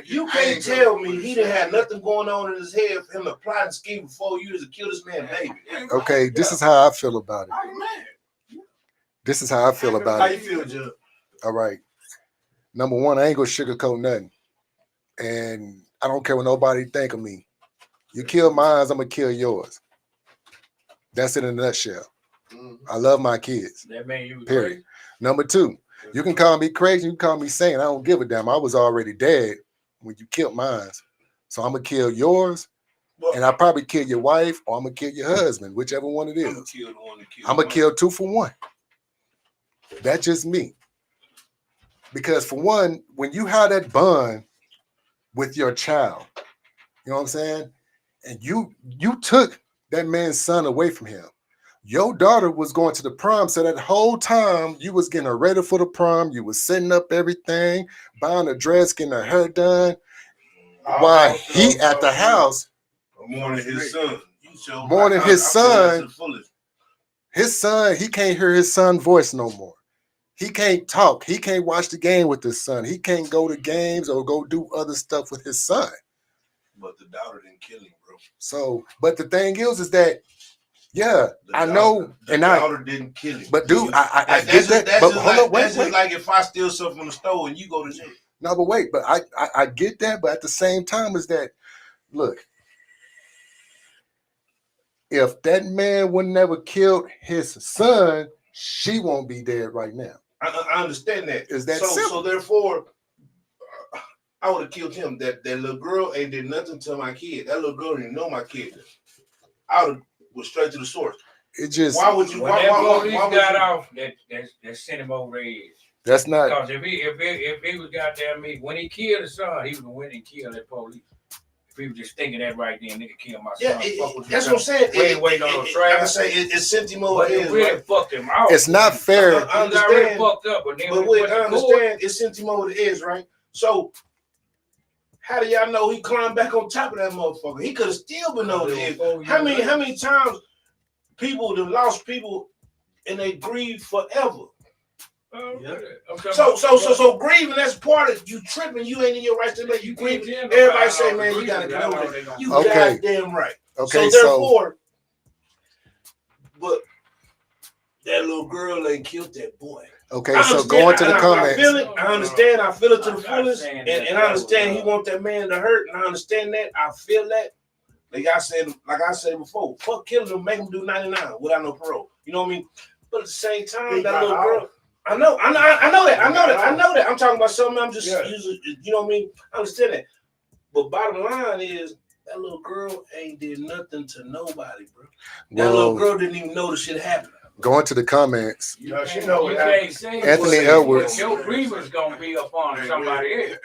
You can't tell me he didn't have nothing going on in his head for him to plot and scheme for 4 years to kill this man, baby. okay. This is how I feel about it. I'm mad. This is how I feel How about you it. feel, Judge? All right. Number one, I ain't gonna sugarcoat nothing, and I don't care what nobody think of me. You kill mine, I'm gonna kill yours. That's it in a nutshell. I love my kids. That man, you was Period. crazy. Number two, you can call me crazy, you can call me sane. I don't give a damn. I was already dead when you killed mine. So I'm gonna kill yours, and I probably kill your wife, or I'm gonna kill your husband, whichever one it is. I'm gonna kill 2 for 1. That's just me. Because for one, when you have that bond with your child, you know what I'm saying? And you took that man's son away from him. Your daughter was going to the prom, so that whole time you was getting her ready for the prom, you was setting up everything, buying a dress, getting her hair done, while he at the house Mourning his son. mourning his son. His son, he can't hear his son's voice no more. He can't talk. He can't watch the game with his son. He can't go to games or go do other stuff with his son. But the daughter didn't kill him, bro. So, but the thing is that, yeah, I know, The and daughter didn't kill him. but dude, I get that. But hold on, wait. Like if I steal something from the store and you go to jail. No, but wait, but I get that, but at the same time is that, look, if that man would never killed his son, she won't be dead right now. I understand that. Is that so? simple? So therefore, I would have killed him. That little girl ain't did nothing to my kid. That little girl didn't know my kid. I would have went straight to the source. It just Why would you? When Why that would police you? got off, that sent him over the edge. that's not Because if he was goddamn me, when he killed his son, he would have went and killed that police. People just thinking that right then, nigga kill my Yeah, son. Fuck with that's you. what I'm saying. Waiting on those Like I traps. say, it's sentiment. But it really fucked him out. It's not fair. I He's already understand. fucked up, but then But when wait, I understand it's sentiment it is, right? So how do y'all know he climbed back on top of that motherfucker? He could have still been on the edge. How many times people have lost people and they grieve forever? So grieving, that's part of you tripping. You ain't in your right to make you grieve. Everybody say, man, you gotta get over it. You goddamn right. Okay, so therefore, but that little girl ain't killed that boy. Okay, so going to the comments. I understand. I feel it to the fullest, and I understand he want that man to hurt, and I understand that. I feel that. Like I said before, fuck killing him, make him do 99 without no parole. You know what I mean? But at the same time, that little girl. I know that. I'm talking about something. I'm just using. You know what I mean? I understand that. But bottom line is, that little girl ain't did nothing to nobody, bro. That little girl didn't even know the shit happened. Going to the comments. You can't say Anthony Edwards. Your grievance gonna be upon somebody else.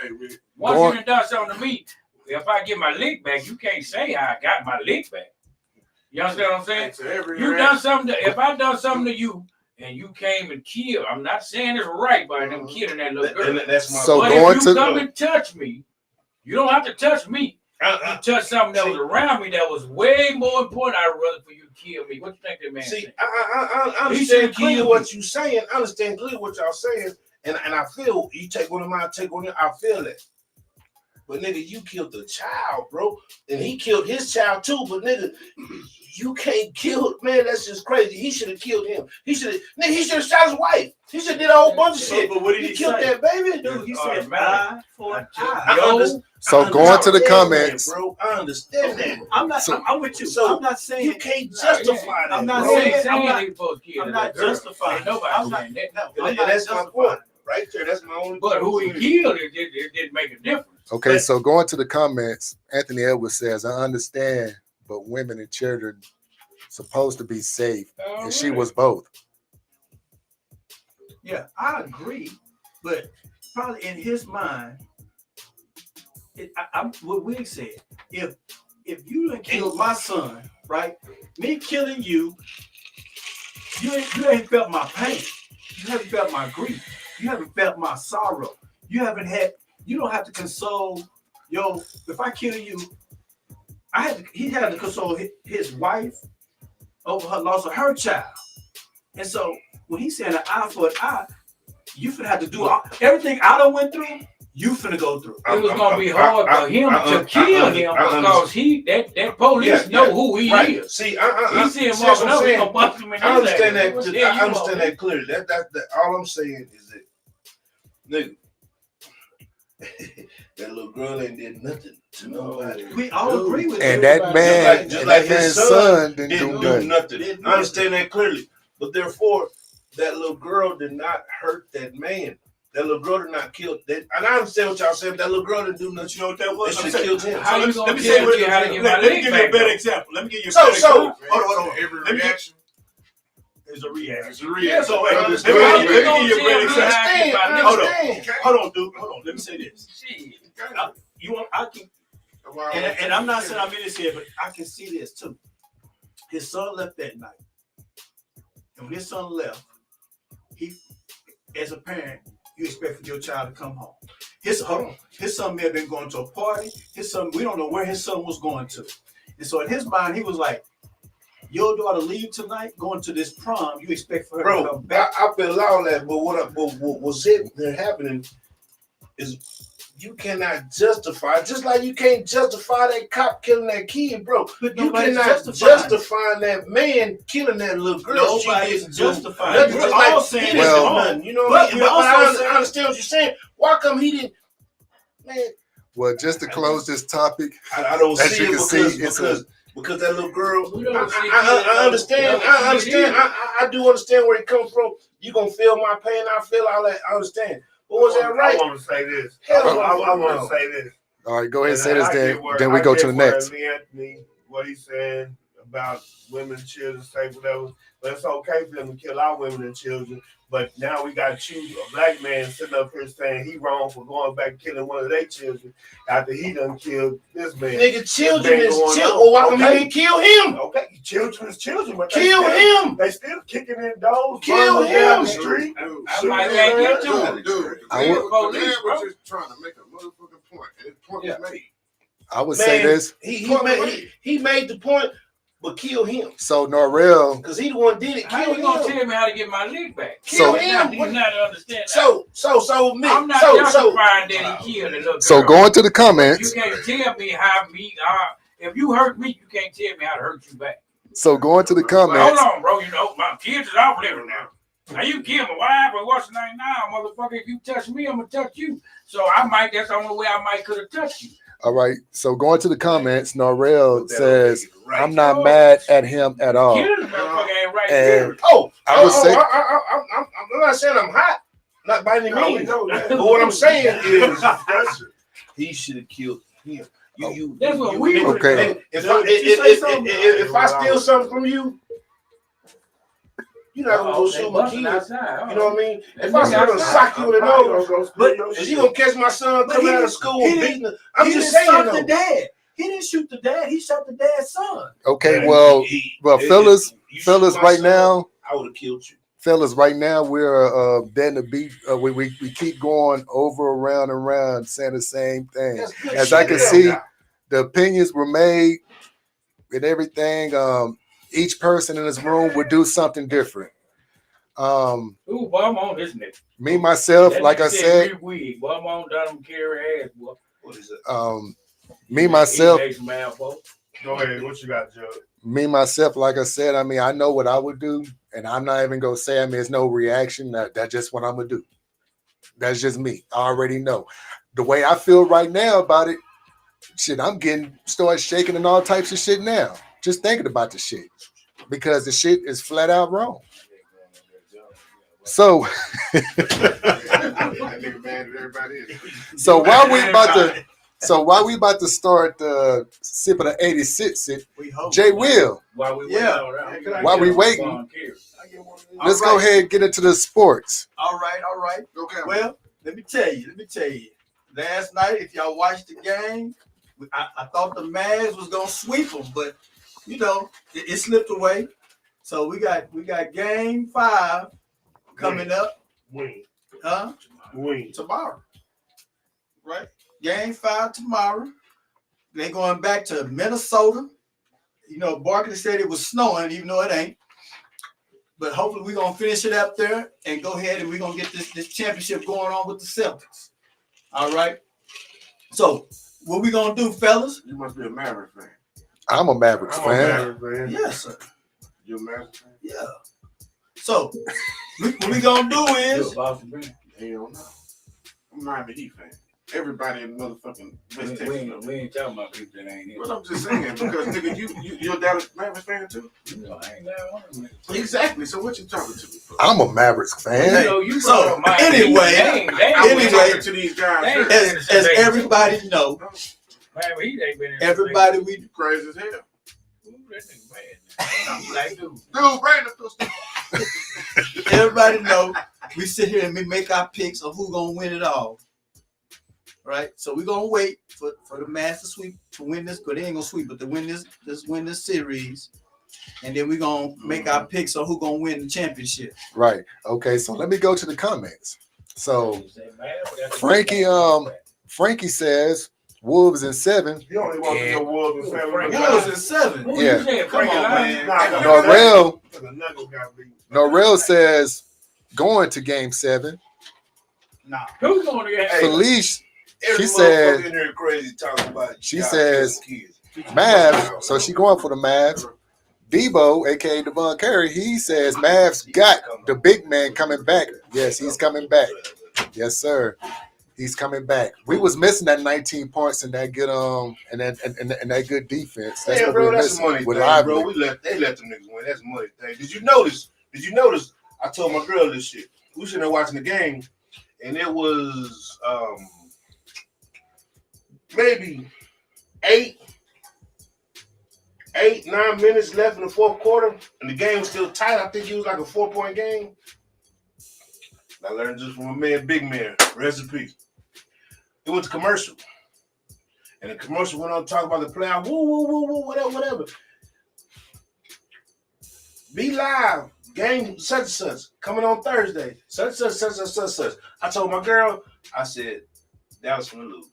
Once you done done something to me, if I get my lick back, you can't say I got my lick back. You understand what I'm saying? You done something. If I done something to you and you came and killed, I'm not saying it's right by them killing that little girl. That's my so but going if you come and touch me, you don't have to touch me. You touch something that was around me that was way more important. I'd rather for you to kill me. What you think that man said? I understand clearly what you're saying. I understand clearly what y'all saying. And I feel you take one of mine, take one of I feel that. But nigga, you killed the child, bro. And he killed his child too. But nigga, you can't kill, man, that's just crazy. He should have killed him. He should have shot his wife. He should have did a whole bunch of shit. But what did he killed that baby? Dude, he said eye for an eye. So going to the comments. Bro, I understand that. I'm with you. So I'm not saying you can't justify that. I'm not justifying. That's my point. Right there. That's my only But who he killed, it didn't make a difference. Okay, so going to the comments, Anthony Edwards says, I understand, but women and children supposed to be safe. And she was both. Yeah, I agree. But probably in his mind, what Wig said, if you done killed my son, right? Me killing you ain't felt my pain. You haven't felt my grief. You haven't felt my sorrow. You don't have to console, if I kill you, he had to console his wife over her loss of her child. And so when he said an eye for an eye, you finna have to do everything I done went through, you finna go through. It was gonna be hard for him to kill him because that police know who he is. See, he see him walking up, he gonna bust him in I understand that. I understand that clearly. That all I'm saying is that, nigga, that little girl ain't did nothing to nobody. We all agree with and that. That man, just like his his son didn't do nothing. I understand that clearly. But therefore, that little girl did not hurt that man. That little girl did not kill that. And I understand what y'all saying, but that little girl didn't do nothing. You know what that was? They should have killed him. How you gonna let me give you a better example. Let me give you a better example. Hold on. Every reaction is a reaction. is a reaction. So let me give you a better example. Hold on, dude. Hold on. Let me say this. And I'm not saying I'm in this here, but I can see this too. His son left that night. And when his son left, as a parent, you expect for your child to come home. His son may have been going to a party. We don't know where his son was going to. And so in his mind, he was like, your daughter leave tonight, going to this prom, you expect for her to come back. I feel all that, but what's happening is you cannot justify, just like you can't justify that cop killing that kid, bro. But you cannot justify that man killing that little girl. Nobody's justifying. We're all saying nothing. You know what I mean? But I understand what you're saying. Why come he didn't, man? Well, just to close this topic, I don't see it because that little girl. I understand. I do understand where it comes from. You gonna feel my pain. I feel all that. I understand. But was that right? I want to say this. I want to say this. All right, go ahead and say this. Then we go to the next. Anthony, what he's saying about women, children, say whatever. But it's okay for them to kill our women and children. But now we got to choose a black man sitting up here saying he wrong for going back and killing one of their children after he done killed this man. Nigga, children is children. Well, why don't we kill him? Okay, children is children, but kill him. They still kicking in doors. Kill him. Down the street. I might get to him. Dude, I man would- was just trying to make a motherfucking point, and his point was made. I would say this. He made the point, but kill him. So Norrell, Because he the one did it. How Kill you gonna him. tell me how to get my leg back? Kill So- him. You not understand that. So me. I'm not so justifying that he killed a little girl. so going to the You comments. can't tell me how if you hurt me, you can't tell me how to hurt you back. So going to the Well, comments. hold on, bro. You know, my kids is off living now. Now you kill my wife, but what's the name now, motherfucker? If you touch me, I'm gonna touch you. So that's the only way I might could have touched you. All right. So going to the comments, Norrell says, "I'm not mad at him at all." Killing the motherfucker ain't right And there. I would say, I'm not saying I'm hot. Not by any No, we means. know that. But what I'm saying is he should have killed him. That's what we would Okay. And if I steal something from you, you're not gonna go shoot my kids. Outside. You know what I mean? If I start to sock you in the nose, is you gonna catch my son coming out of school beating him? I'm just saying shot though. the dad. He didn't shoot the dad. He shot the dad's son. okay, well, fellas, You shoot my right son, now, I would have killed you. fellas, right now we're dead to beat. We keep going over, around, and around, saying the same thing. That's good As shit. I can see, the opinions were made and everything. Each person in this room would do something different. Ooh, boy, I'm on this nigga. Me myself, That like I nigga said, wig. Boy, I'm on down carry ass, boy. What is it? me myself, He makes man, boy. Go ahead. What you got, Judge? me myself, like I said, I mean, I know what I would do, and I'm not even gonna say. I mean, there's no reaction. That's just what I'm gonna do. That's just me. I already know the way I feel right now about it. Shit, I'm started shaking and all types of shit now. Just thinking about the shit because the shit is flat out wrong. So, That nigga mad at everybody. so while we about to start the sip of the 86 sip, We hope. Jay Will, While we Yeah. while we waiting, let's go ahead and get into the sports. All right. Okay. Well, let me tell you. Last night, if y'all watched the game, I thought the Mavs was gonna sweep them, but you know it slipped away. So we got game 5 coming up, Win. Win. tomorrow, right? Game 5 tomorrow. They're going back to Minnesota. You know, Barkley said it was snowing, even though it ain't. But hopefully we're gonna finish it up there and go ahead and we're gonna get this championship going on with the Celtics. All right. So what we gonna do, fellas? You must be a Mavericks fan. I'm a Mavericks fan. Yes, sir. You a Mavericks fan? Yeah. So what we gonna do is Hell no. I'm not a Heat fan. Everybody in motherfucking West Texas. We ain't talking about people that ain't here. Well, I'm just saying because nigga, you're a Dallas Mavericks fan too. No, I ain't that one. Exactly. So what you talking to me for? I'm a Mavericks fan. Hey, You so, from Miami. anyway, I was anyway, talking to these guys. as everybody know, Miami Heat ain't been in everybody we You crazy as hell. Ooh, that nigga mad. I'm like, dude. Dude, Brandon Pistol. everybody know we sit here and we make our picks of who gonna win it all. Right? So we're gonna wait for the master sweep to win this, but they ain't gonna sweep, but to win this series. And then we're gonna make our picks on who gonna win the championship. Right. Okay. So let me go to the comments. So Frankie says Wolves in 7. You only want to go Wolves and 7. Wolves in 7. Who Yeah. you saying? Come on, man. Norrell says going to game 7. Nah. Who's going to get Felice, Every she said, motherfucker in there crazy talking about. she y'all says, kids. Mavs. So she going for the Mavs. Debo, aka Devon Curry, he says Mavs got the big man coming back. Yes, he's coming back. Yes, sir. He's coming back. We was missing that 19 points and that good and that good defense. That's Yeah, what bro, we're that's missing a money with thing, Lively. bro. They let them niggas win. That's a money thing. Did you notice? I told my girl this shit. We sitting there watching the game, and it was maybe 8-9 minutes left in the fourth quarter, and the game was still tight. I think it was like a 4-point game. I learned this from a man, Big Man. Rest in peace. It went to commercial. And the commercial went on to talk about the playoff. Woo, woo, woo, woo, whatever. Be live. Game such and such. Coming on Thursday. Such and such. I told my girl, I said, Dallas gonna lose.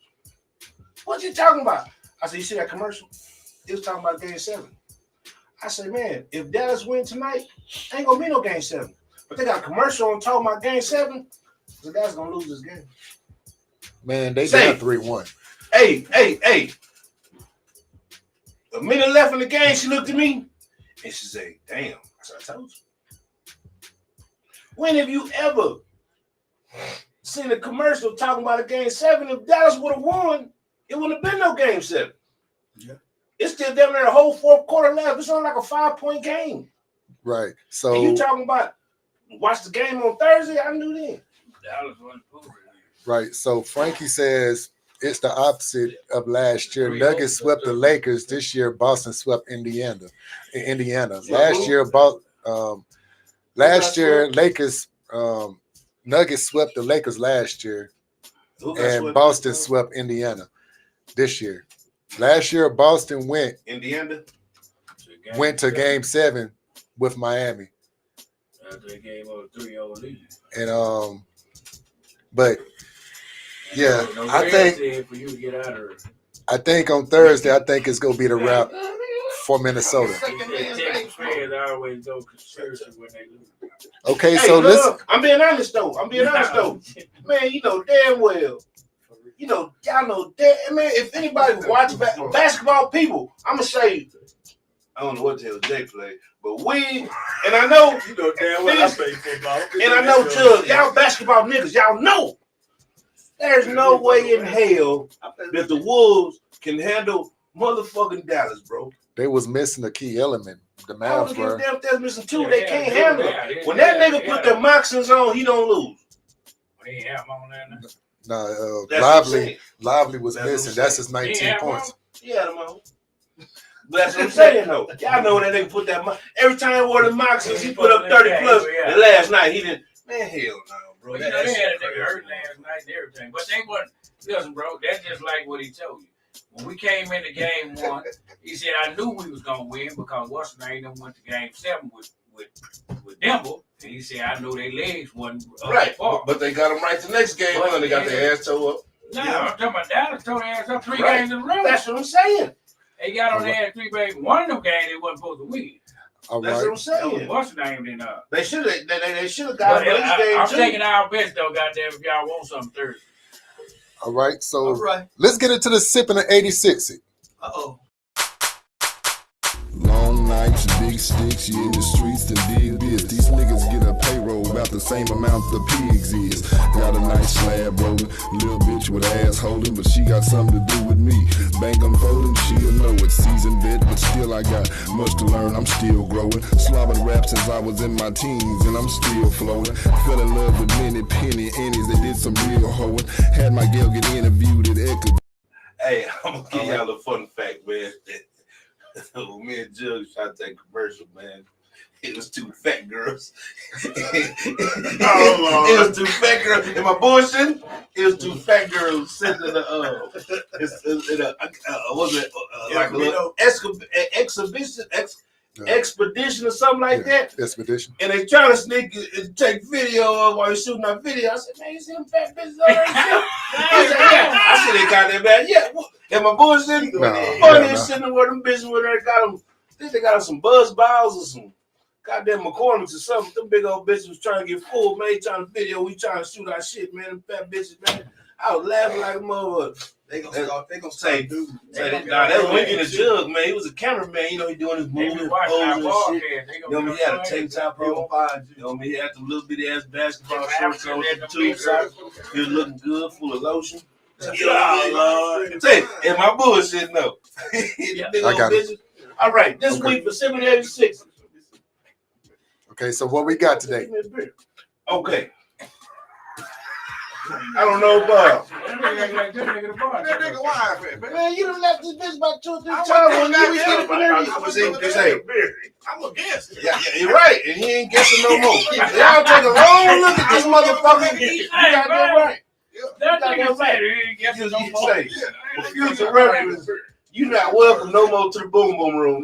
What you talking about? I said, you see that commercial? It was talking about game 7. I said, man, if Dallas win tonight, ain't gonna be no game 7. But they got a commercial on talking about game 7. So Dallas gonna lose this game. Man, they down 3-1. Hey. A minute left in the game, she looked at me and she said, damn. I said, I told you. When have you ever seen a commercial talking about a game 7? If Dallas would have won, it wouldn't have been no game 7. Yeah. It's still down there the whole fourth quarter left. It's only like a 5-point game. Right. So And you talking about watch the game on Thursday? I knew then. Dallas wasn't proven. right. So Frankie says it's the opposite of last year. Nuggets swept the Lakers. This year, Boston swept Indiana. Last year, Lakers Nuggets swept the Lakers last year, and Boston swept Indiana this year. Last year, Boston went to game 7 with Miami. They gave up a 3-0 lead. And but yeah, I think for you to get out of it. I think on Thursday, I think it's gonna be the wrap for Minnesota. Texas fans always go conspiracy when they lose. Okay, Hey, so look, I'm being honest though. Man, you know damn well. Y'all know damn man. If anybody watch basketball, people, I'm gonna say, I don't know what the hell Jay played, but and I know You know damn well I play football. and I know Judge, y'all basketball niggas, y'all know there's no way in hell that the Wolves can handle motherfucking Dallas, bro. they was missing a key element. The I don't Mavs give a were. damn if they're missing 2. They can't handle it. When that nigga put their moccasins on, he don't lose. He ain't have 'em on there now. No, That's what I'm Lively saying. was That's what I'm missing. That's his He 19 ain't have 'em points. on? Yeah, them on. But that's what I'm saying though. Y'all know that nigga put that every time he wore the moccasins, he put up 30 plus. And last night he didn't. Man, hell no, bro. But you know, they had a nigga hurt last night and everything. But they wasn't. Listen, bro, that's just like what he told you. When we came into game 1, he said, I knew we was going to win because what's the name went to game 7 with Denver. And he said, I knew their legs wasn't Right. far. But they got them right the next game. But They got their ass toe up. No, I'm talking about Dallas tore their ass up 3 Right. games in a row. That's what I'm saying. They got on there 3 games. One of them games they wasn't supposed to win. All That's right. what I'm saying. What's the name then? They should have got But them this game I'm too. taking our best though, goddamn, if y'all want something Thursday. All right. So All right. let's get into the sipping of 86. Uh-oh. Long nights, big sticks, you in the streets and dig this. These niggas get a payroll about the same amount the pigs is. Got a nice slab rolling, little bitch with ass holding, but she got something to do with me. Bank unfolding, she'll know it. Seasoned vet, but still I got much to learn, I'm still growing. Slobbing rap since I was in my teens, and I'm still flowing. Fell in love with many penny annies that did some real hoeing. Had my girl get interviewed at Echo. Hey, I'm gonna give y'all a fun fact, man. Me and Jug shot that commercial, man. It was 2 fat girls. It was 2 fat girls. Am I bullshitting? It was 2 fat girls sitting in a like a little expedition or something like that. Expedition. And they trying to sneak and take video while you're shooting that video. I said, man, you see them fat bitches already? He said, yeah. I said, they got that bad. Yeah. Am I bullshitting? No, Funny no. sitting where them bitches were there. Got them. I think they got them some buzz balls or some goddamn McCormick's or something. Them big old bitches was trying to get full, man. Trying to video. We trying to shoot our shit, man. Them fat bitches, man. I was laughing like a motherfucker. They gonna Say, say, dude. that was Winky the Jug, man. He was a cameraman. You know, he doing his They moves be and watching our poses ball and shit. games. They You gonna know, be he had a on tank top They gonna on. find you. You know, he had the little bitty ass basketball Them shorts on, Africans, them two big socks. girls. He was looking good, full of lotion. Yeah, Lord. Say, am I bullshit? No. Big I old got it. bitches. All right, this Okay. week for 786. Okay, so what we got today? Okay. I don't know, but That nigga wife, man. man, you done left this bitch about 2 or 3 times wasn't when you was goddamn, getting I it. was Say, I'm a guest. yeah, you're right, and he ain't guessing no more. Y'all take a long look at this motherfucker. You got that right. That nigga said he ain't You guessing no more. say, for future reference, you not welcome no more to the boom boom room.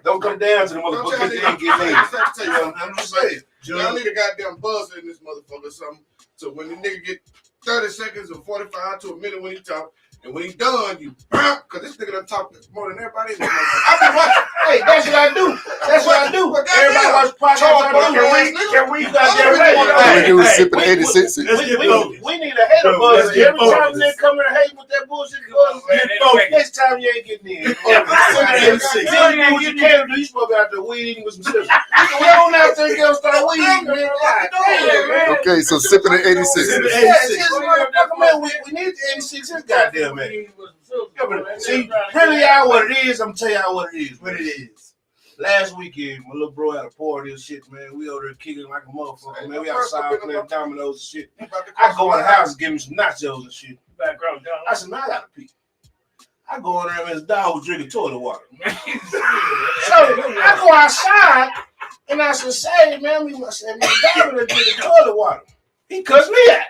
Don't come down to the motherfucker and get in. I'm just saying. Y'all need a goddamn buzzer in this motherfucker or something. So when the nigga get 30 seconds or 45 to a minute when he talk, and when he done, you because this nigga done talk more than everybody in this motherfucker. I been watching. Hey, that's what I do. That's what I do. Everybody watch podcasts. Can we All we do is sip an 86. We need a hater buzzer. Every time they come in and hate with that bullshit buzzer, next time you ain't getting in. What you can't do, you supposed to be out there weed eating with some chips. We don't out there get start weeding, man. Okay, so sipping an 86. Man, we need the 86 this goddamn man. See, really y'all what it is, I'm telling y'all what it is. What it is. Last weekend, my little bro had a party and shit, man. We over there kicking like a motherfucker, man. We outside playing dominoes and shit. I go in the house and give me some nachos and shit. I said, man, I gotta pee. I go in there and his dog was drinking toilet water. So I go outside and I said, say, man, we must have my dog was drinking toilet water. He cussed me out.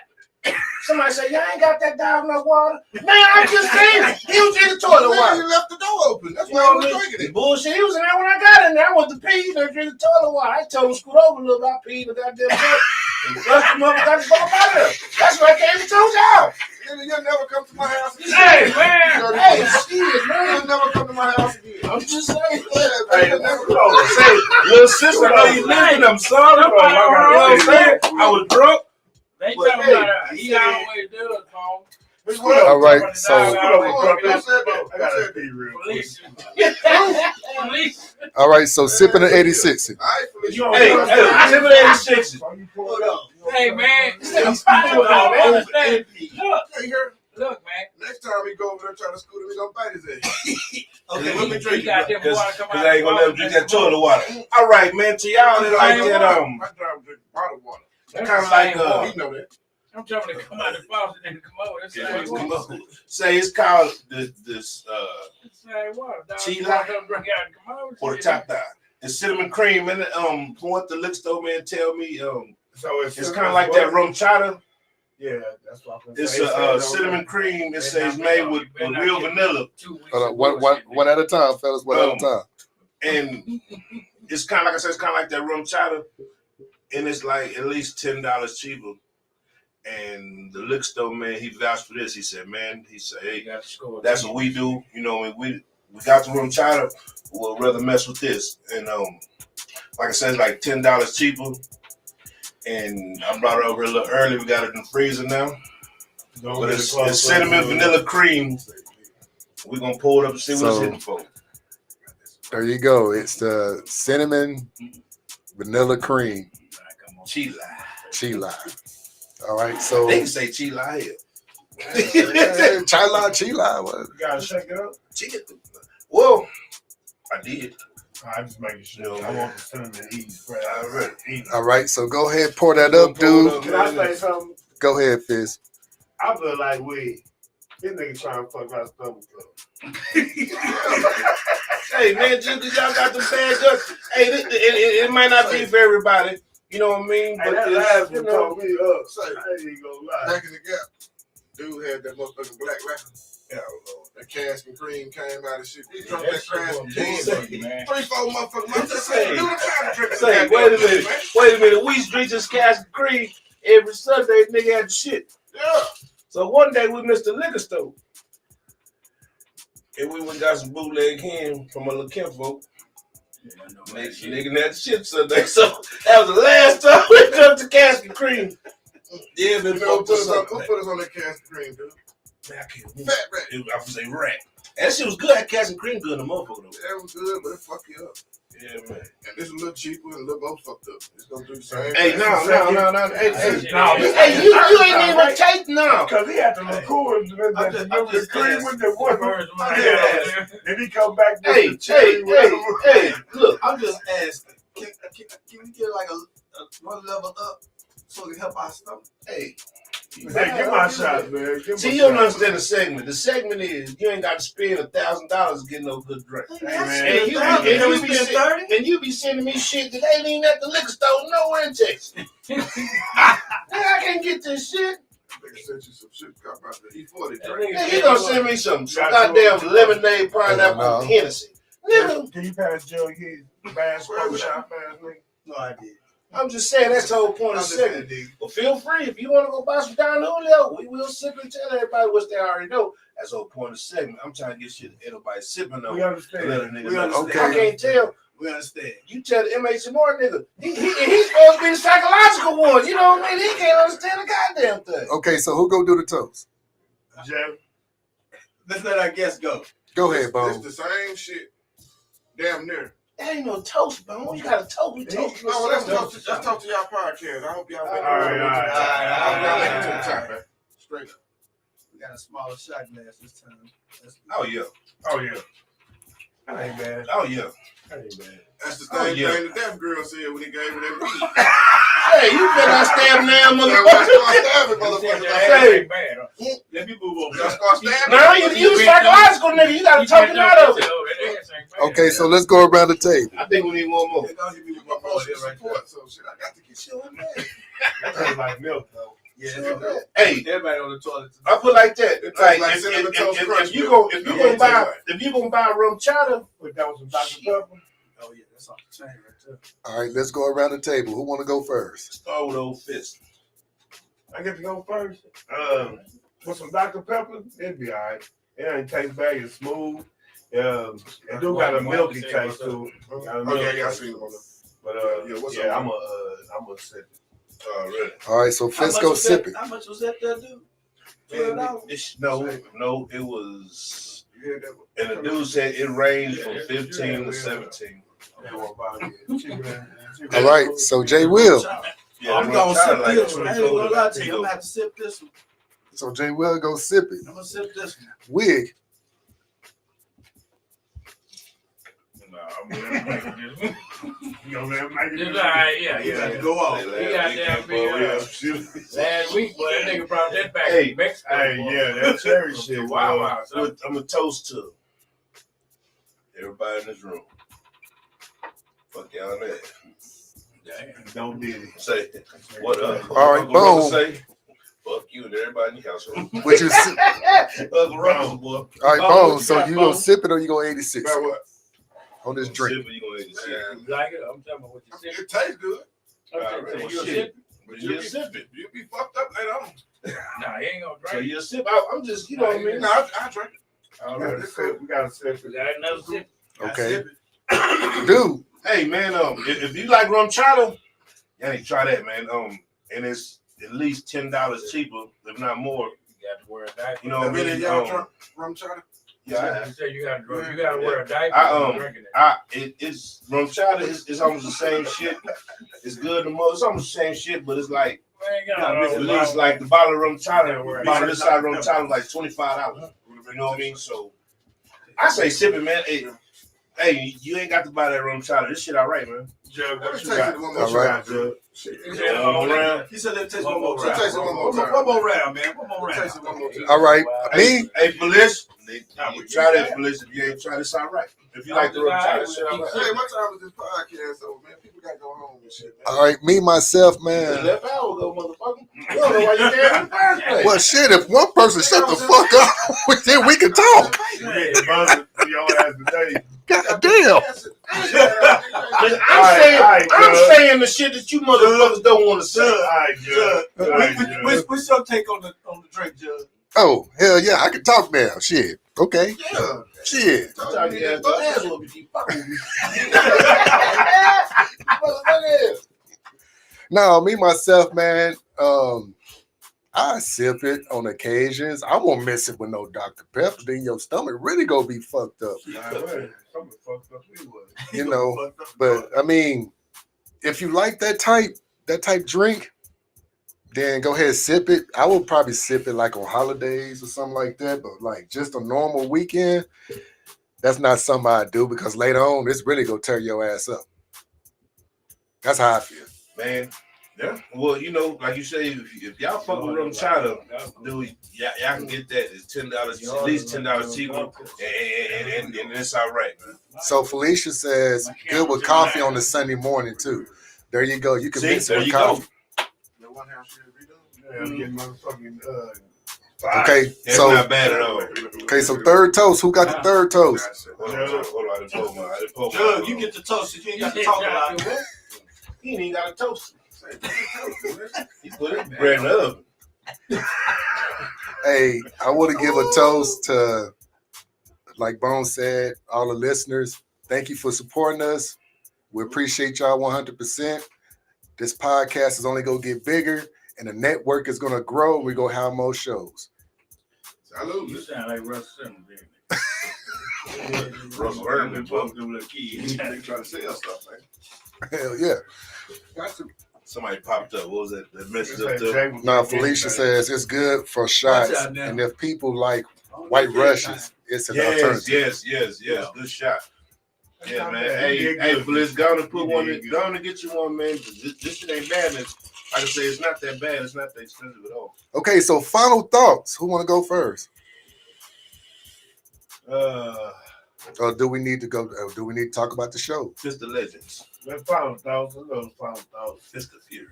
Somebody say, y'all ain't got that dog no water. Man, I just seen it. He was drinking toilet water. He left the door open. That's why I was drinking it. Bullshit. He was in there when I got in there. I went to pee and drinking toilet water. I told him to scoot over a little bit. I peed in the goddamn toilet. And flushed him up and got the fuck out of there. That's what I came and told y'all. You'll never come to my house again. Hey, man. Hey, shit, man. You'll never come to my house again. I'm just saying. Hey, Say, little sister, I know you listening. I'm sorry. You know what I'm saying? I was drunk. They talking about he always does, Tom. All right, so Police. all right, so sipping an 86. Hey, sipping an 86. Hey, man. Look, man. Next time we go over there trying to scoot him, we gonna bite his ass. Okay, let me drink that water. Because I ain't gonna let him drink that toilet water. All right, man. To y'all that like that, I drive drink bottled water. kind of like You know that. I'm trying to come out the faucet and come over. That's the same water. say it's called this Same water. Chila or the top down. It's cinnamon cream and from what the liquor store man tell me, So it's kind of like that rum chata. Yeah, that's what I'm It's a cinnamon cream. It says made with real vanilla. One at a time, fellas. One at a time. And it's kind of like I said, it's kind of like that rum chata, and it's like at least $10 cheaper. And the liquor store man, he vouched for this. He said, "Man, hey, that's what we do. You know, when we got the rum chata, we'll rather mess with this." And like I said, it's like $10 cheaper. And I brought it over a little early. We got it in the freezer now. But it's cinnamon vanilla cream. We're gonna pull it up and see what it's hitting for. There you go. It's the cinnamon vanilla cream. Chila. All right, so They can say Chila here. Chila. What? You gotta shake it up. Well, I did. I'm just making sure. I want the cinnamon ease. All All right, so go ahead, pour that up, dude. Can I say something? Go ahead, Fizz. I feel like this nigga trying to fuck out stomach club. Hey man, just because y'all got the bad guts, hey, it might not be for everybody. You know what I mean? Hey, But that last one you know, told me up. I ain't gonna lie. Back in the gap, dude had that motherfucking black rapper. Yeah, that cash and cream came out of shit. He drunk that crash and cream. 3-4 motherfuckers. I'm just saying, dude, I'm trying to drink say, wait a minute. We drink this cash and cream every Sunday. Nigga had the shit. Yeah. So one day we missed the liquor store. And we went and got some bootleg ham from a little Kemp folk. Nigga had the shit Sunday. So that was the last time we drank the cash and cream. Yeah, man. Who put us on that cash and cream, dude? Man, I can't Fat rat. I was say rat. That shit was good. That cash and cream good in the motherfucker though. That was good, but it fuck you up. Yeah, man. And this is a little cheaper and a little more fucked up. It's gonna do the same. Hey, thing. no. No, Hey, you ain't even take now. Because he had to record the cream with the water. Then he come back. Hey, look. I'm just asking. Can we get like a one level up so it can help our stomach. Hey, Hey, give my shot, man. Give see, my you don't shot. understand the segment. The segment is you ain't got to spend $1,000 to get no good drink. Hey, man. man, And we spend 30. And you be sending me shit that ain't even at the liquor store nowhere in Texas. I can't get this shit. Nigga sent you some shit about the E40 drink. Nigga, you gonna send me some goddamn lemonade, pineapple, No. Hennessy. Nigga, Can you pass Joe his Bass Pro Shop ass nigga? No, I did. I'm just saying that's the whole point of the segment. But feel free if you want to go buy some Don Julio, we will simply tell everybody what they already know. That's the whole point of the segment. I'm trying to get shit that everybody sipping on. We understand. Let a nigga We know. understand. I can't tell. We understand. You tell the MHMR nigga, he's supposed to be the psychological one. You know what I mean? He can't understand the goddamn thing. Okay, so who go do the toast? Jeff. Let's let our guests go. Go ahead, It's Bone. the same shit. Damn near. That ain't no toast, bro. You got to toast. We toast. Oh, well, let's talk to y'all podcast. I hope y'all been All right. I hope y'all making it to the top, man. Straight up. We got a smaller shot glass this time. Oh, yeah. Oh, yeah. That ain't bad. Oh, yeah. That ain't bad. That's the Oh, same yeah. thing the deaf girl said when he gave her that weed. Hey, you better not stab now, Yeah, motherfucker. let's start stabbing, motherfucker. Hey. Let me move over. Let's start stabbing. Now you psychological nigga. You gotta talk him out of it. Okay, so let's go around the table. I think we need one more. They're gonna hit me with My my boy emotional right there. support, so shit, I got to get you on that. That tastes like milk, though. Yeah, it's okay. Hey, Everybody on the toilet. I put like that. It Like, tastes like if Cinnamon Toast Crunch you milk. gonna buy rum chowder, Put that with some Dr. Pepper. Oh yeah, that's off the chain right there. All right, let's go around the table. Who want to go first? start with old fist. I get to go first. With some Dr. Pepper, it'd be all right. It ain't taste bad. It's smooth. It do got a milky taste to it. Oh, yeah, I seen it on the. But Yeah, what's yeah, up, I'm man? a sip it. Really? All right, so How Fist much go was sip that- it. How much was that there, dude? No, it was. You heard that one? And the dude said it ranged from 15 to 17. All right, so Jay Will. Yeah, I'm rum gonna chowder sip like this that. one. I ain't gonna lie to you. I'm gonna have to sip this one. So Jay Will go sip it. I'm gonna sip this one. Wig. You gonna let him make it? It's all right, yeah, You yeah. got to go off. He got down last week, boy, that nigga brought that back Hey, from Mexico. Hey, boy. yeah, that cherry shit. Wow, boy. wow. So, I'm a toast to everybody in this room. Fuck y'all in there. Don't did it. Say, what up? All right, Uncle Russell boom. say, fuck you and everybody in the household. What you si- Uncle Russell, boy. All right, Oh, what Bone. you So got, you gonna Bone? sip it or you gonna 86 About what? on this drink? Sip it, you gonna eat the shit. you like it? I'm talking about what you said. It tastes good, Okay, so you a shit. sip? but You sip it. you'll be fucked up later on. Nah, he ain't gonna So drink. you sip. I'm just, you know what I mean? No, I drink it. All We right. gotta sip. We gotta sip Is it. that another sip? I Okay, sip it. dude. Hey man, if you like rum chowder, y'all need to try that, man. And it's at least $10 cheaper, if not more. You got to wear a diaper. You know what I Really, mean? y'all drink rum chowder? Yeah, You said you got to wear a diaper. I, when you're drinking it. it's rum chowder. It's almost the same shit. It's good. It's almost the same shit, but it's like Man, at least like the bottle of rum chowder. Yeah, we're- Bottle this side of rum chowder like $25. You know what I mean? So I say sip it, man. Hey, you ain't got to buy that rum chowder. This shit all right, man. Jug, Let me what you taste got? it one What more you All got, right. Jug? Yeah, One more round. He said let's taste One one more more round. Taste it one more time. One more round, man. One more Taste it round. one more time. All right, me. Hey, Felice, you try that, Felice. If you ain't tried this, all right. If you like the rum chowder, shit, all right. Hey, what time is this podcast over, man? People got to go home and shit, man. All right, me myself, The man. left hour ago, motherfucker. You don't know why you there in the first place. Well, shit. If one person shut the fuck up, then we can talk. You hit the buzzer for your ass today. God damn. Listen, All right, I'm Jug. saying the shit that you motherfuckers don't want to say. All right, Jug. All right, Jug. What's your take on the drink, Judge? Oh hell yeah, I can talk now. Shit. Okay. Yeah. Shit. I'm talking to your ass whooping, you fucking with me. Motherfucker. No, me myself, man. I sip it on occasions. I won't mess it with no Dr. Pepper. Then your stomach really gonna be fucked up. Something fucked up. We would. You know. But I mean, if you like that type drink, then go ahead and sip it. I would probably sip it like on holidays or something like that. But like just a normal weekend, that's not something I do because later on it's really gonna tear your ass up. That's how I feel. Man, Yeah, well, you know, like you say, if y'all fuck with Rum China, dude, y'all can get that. It's $10, at least $10 cheaper, and it's all right, man. So Felicia says, good with coffee on the Sunday morning too. There you go. You can mix it with coffee. I'm getting motherfucking Okay, That's so not bad at all. okay, so third toast. Who got the third toast? Hold on, I didn't pull my. Jug, you get the toast. You ain't got to talk about it. He ain't even got a toast. He put it bread in the oven. Hey, I want to give a toast to, like Bone said, all the listeners. Thank you for supporting us. We appreciate y'all 100%. This podcast is only going to get bigger, and the network is going to grow. We're going to have more shows. Salute. You sound like Russ Simmons, Russell Herman, both them little kids. They try to sell stuff, man. Hell yeah. Got to. Somebody popped up. What was that? That message up there? Now, Felicia says it's good for shots, and if people like White Rushes, it's an alternative. Yes. Good shot. Yeah, man. Hey, Felicia, go and put one in. Go and get you one, man. This shit ain't bad. Like I say, it's not that bad. It's not that expensive at all. Okay, so final thoughts. Who want to go first? Or do we need to go? Do we need to talk about the show? Just the legends. Let's final thoughts. Let's go to final thoughts. Just the fury.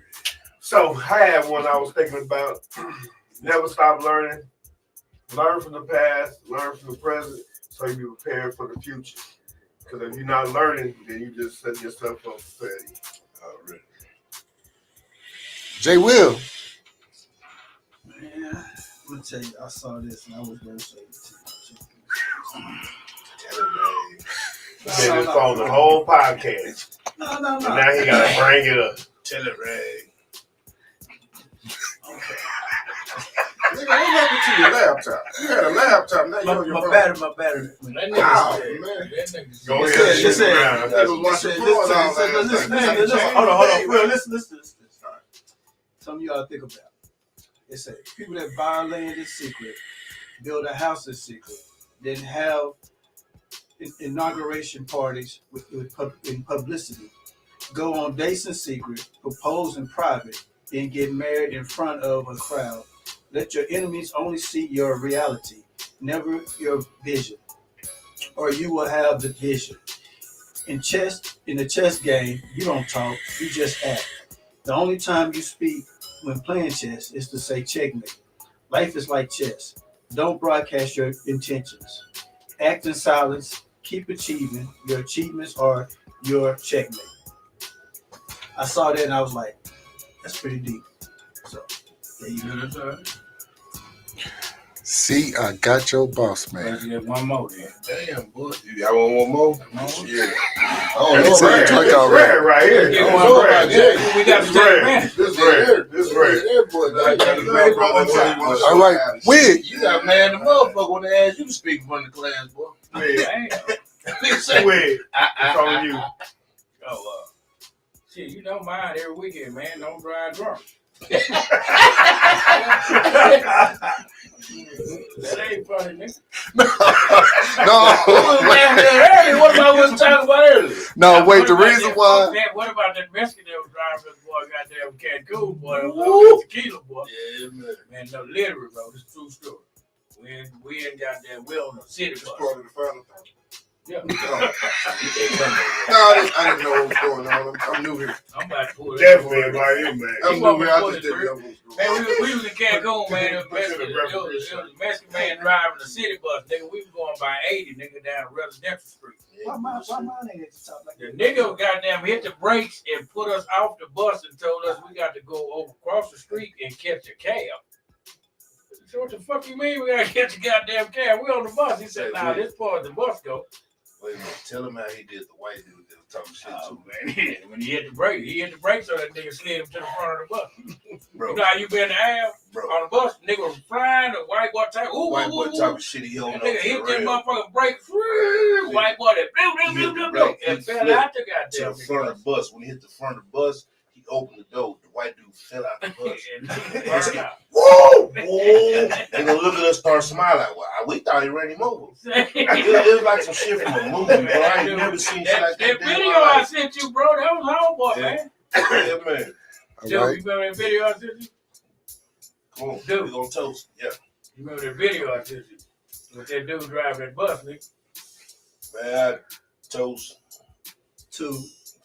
So I had one I was thinking about. Never stop learning. Learn from the past. Learn from the present, so you be prepared for the future. Because if you're not learning, then you just set yourself up for failure. Already. Jay Will. Man, I'm gonna tell you, I saw this and I was gonna say it to you. Tell it, man. He said this on the whole podcast. No. And now he gotta bring it up. Tell it, Ray. Nigga, what happened to your laptop? You had a laptop, now you on your phone. My battery. That Wow, nigga man. said, Go It ahead. said- Sit around. Nigga was watching porn all Listen, last hold on. night. Bro, listen. Something you gotta think about. It said people that buy land in secret, build a house in secret, then have inauguration parties in publicity, go on dates in secret, propose in private, then get married in front of a crowd. Let your enemies only see your reality, never your vision, or you will have the vision. In the chess game, you don't talk, you just act. The only time you speak when playing chess is to say checkmate. Life is like chess. Don't broadcast your intentions. Act in silence. Keep achieving. Your achievements are your checkmate. I saw that and I was like, that's pretty deep. So, there you go. See, I got your boss, man. Let's get one more then. Damn, boy. Y'all want one more? Yeah. Oh, It's no, a drink This already. red right here. Get Oh, one this right red. there. We got to take advantage. This red. This red. That boy, that All right, Wig. You got mad the motherfucker when they asked you to speak in front of the class, boy. Wait, Damn. wait. It's on you. Oh, shit, you don't mind every weekend, man. Don't drive drunk. That ain't funny, nigga. No, What about what we was talking about earlier? no, wait. The What about reason that- why. What about that Mexican that was driving this boy goddamn Cancun, boy? Tequila, boy. Yeah, man. Man, no, literally, bro. This is a true story. We ain't goddamn on the city bus. part of the final thing. Yeah. No, I didn't know what was going on. I'm new here. I'm about to pull it. Definitely invite him, man. I'm new here. I just didn't know what was going on. Man, we was in Cancun, man. It was a Mexican man driving the city bus, nigga. We was going by 80, nigga, down Residential Street. Why mine ain't at the top like The that? nigga goddamn hit the brakes and put us off the bus and told us we got to go over across the street and catch a cab. So what the fuck you mean we gotta catch a goddamn cab? We on the bus. He said, nah, this part of the bus go. Wait a minute. Tell him how he did the white dude that was talking shit Oh, to man, when he hit the brake so that nigga slid him to the front of the bus. bro. You know how you been in the air Bro. on the bus? Nigga was flying, the white boy type, ooh, White boy ooh, ooh. talking shit. He That holding nigga up hit to that the rail. motherfucking brake. White boy that and fell out the To the goddamn front of the bus. When he hit the front of the bus, he opened the door. The white dude fell out the bus. nigga. Whoa! Whoa! They gonna look at us, start smiling. Well, we thought he ran him over. It was like some shit from a movie, bro. I ain't never seen shit like That that. video I sent you, bro, that was homeboy, man. Yeah, man. All Dude, right. you remember that video I sent you? Come on, Dude. we gonna toast. Yeah. You remember that video I sent you? With that dude driving that bus, nigga? Man, I toast to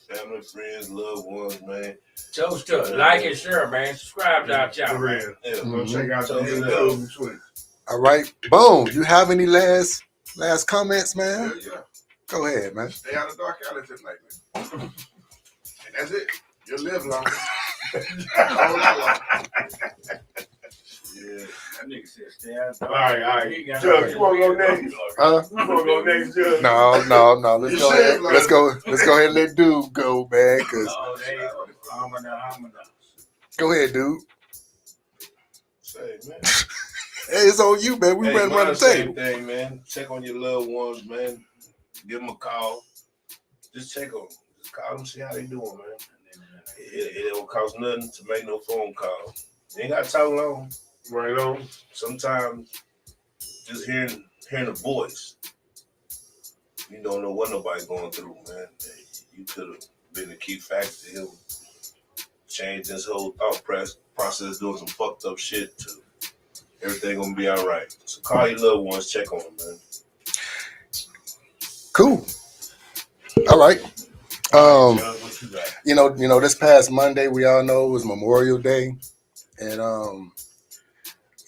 family, friends, loved ones, man. Toast to it. Like and share, man. Subscribe to our channel. For real. Yeah. Go check out the Toast new to dudes and Twitch. All right. Boom. You have any last comments, man? Yeah. Go ahead, man. Stay out of dark alleys at night, man. And that's it. You'll live longer. All that long. Yeah. That nigga said stay out. All right. He got Judge, no- you want to go next? You want to go next, Judge? No. Let's You go said ahead. like- Let's go ahead and let dude go, man. Cause Oh, there you go. Hamana. go ahead, dude. Say, man. Hey, it's on you, man. We Hey, ran around the man, same table. thing, man. Check on your loved ones, man. Give them a call. Just check on them. Just call them, see how they doing, man. It don't cost nothing to make no phone call. You ain't got to talk long. Right on. Sometimes just hearing the voice, you don't know what nobody's going through, man. You could have been a key factor to him change this whole thought process, doing some fucked up shit to everything gonna be all right. So call your loved ones, check on them, man. Cool. All right. Judge, what you got? You know, this past Monday, we all know it was Memorial Day. And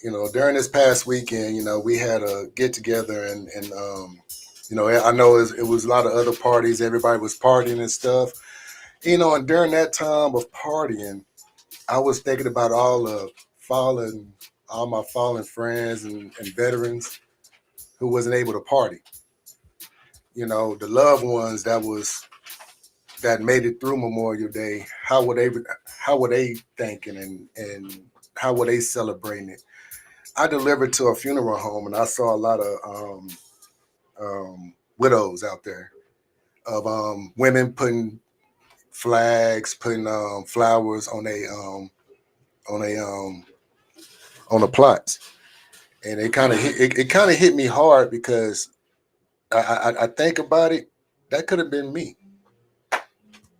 you know, during this past weekend, you know, we had a get together and you know, I know it was a lot of other parties, everybody was partying and stuff. You know, and during that time of partying, I was thinking about all my fallen friends and veterans who wasn't able to party. You know, the loved ones that made it through Memorial Day, how were they thinking and how were they celebrating it? I delivered to a funeral home and I saw a lot of widows out there of women putting flags, putting flowers on the plots, and it kind of hit me hard because I think about it. That could have been me.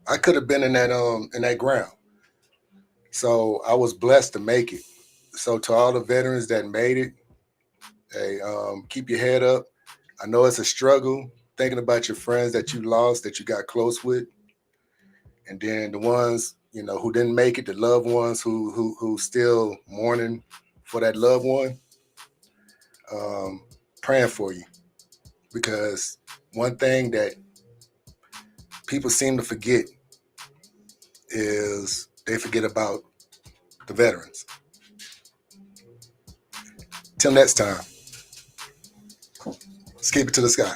I could have been in that ground. So I was blessed to make it. So to all the veterans that made it, hey, keep your head up. I know it's a struggle thinking about your friends that you lost, that you got close with, and then the ones, you know, who didn't make it, the loved ones who still mourning for that loved one. Praying for you, because one thing that people seem to forget is they forget about the veterans. Till next time, let's keep it to the sky.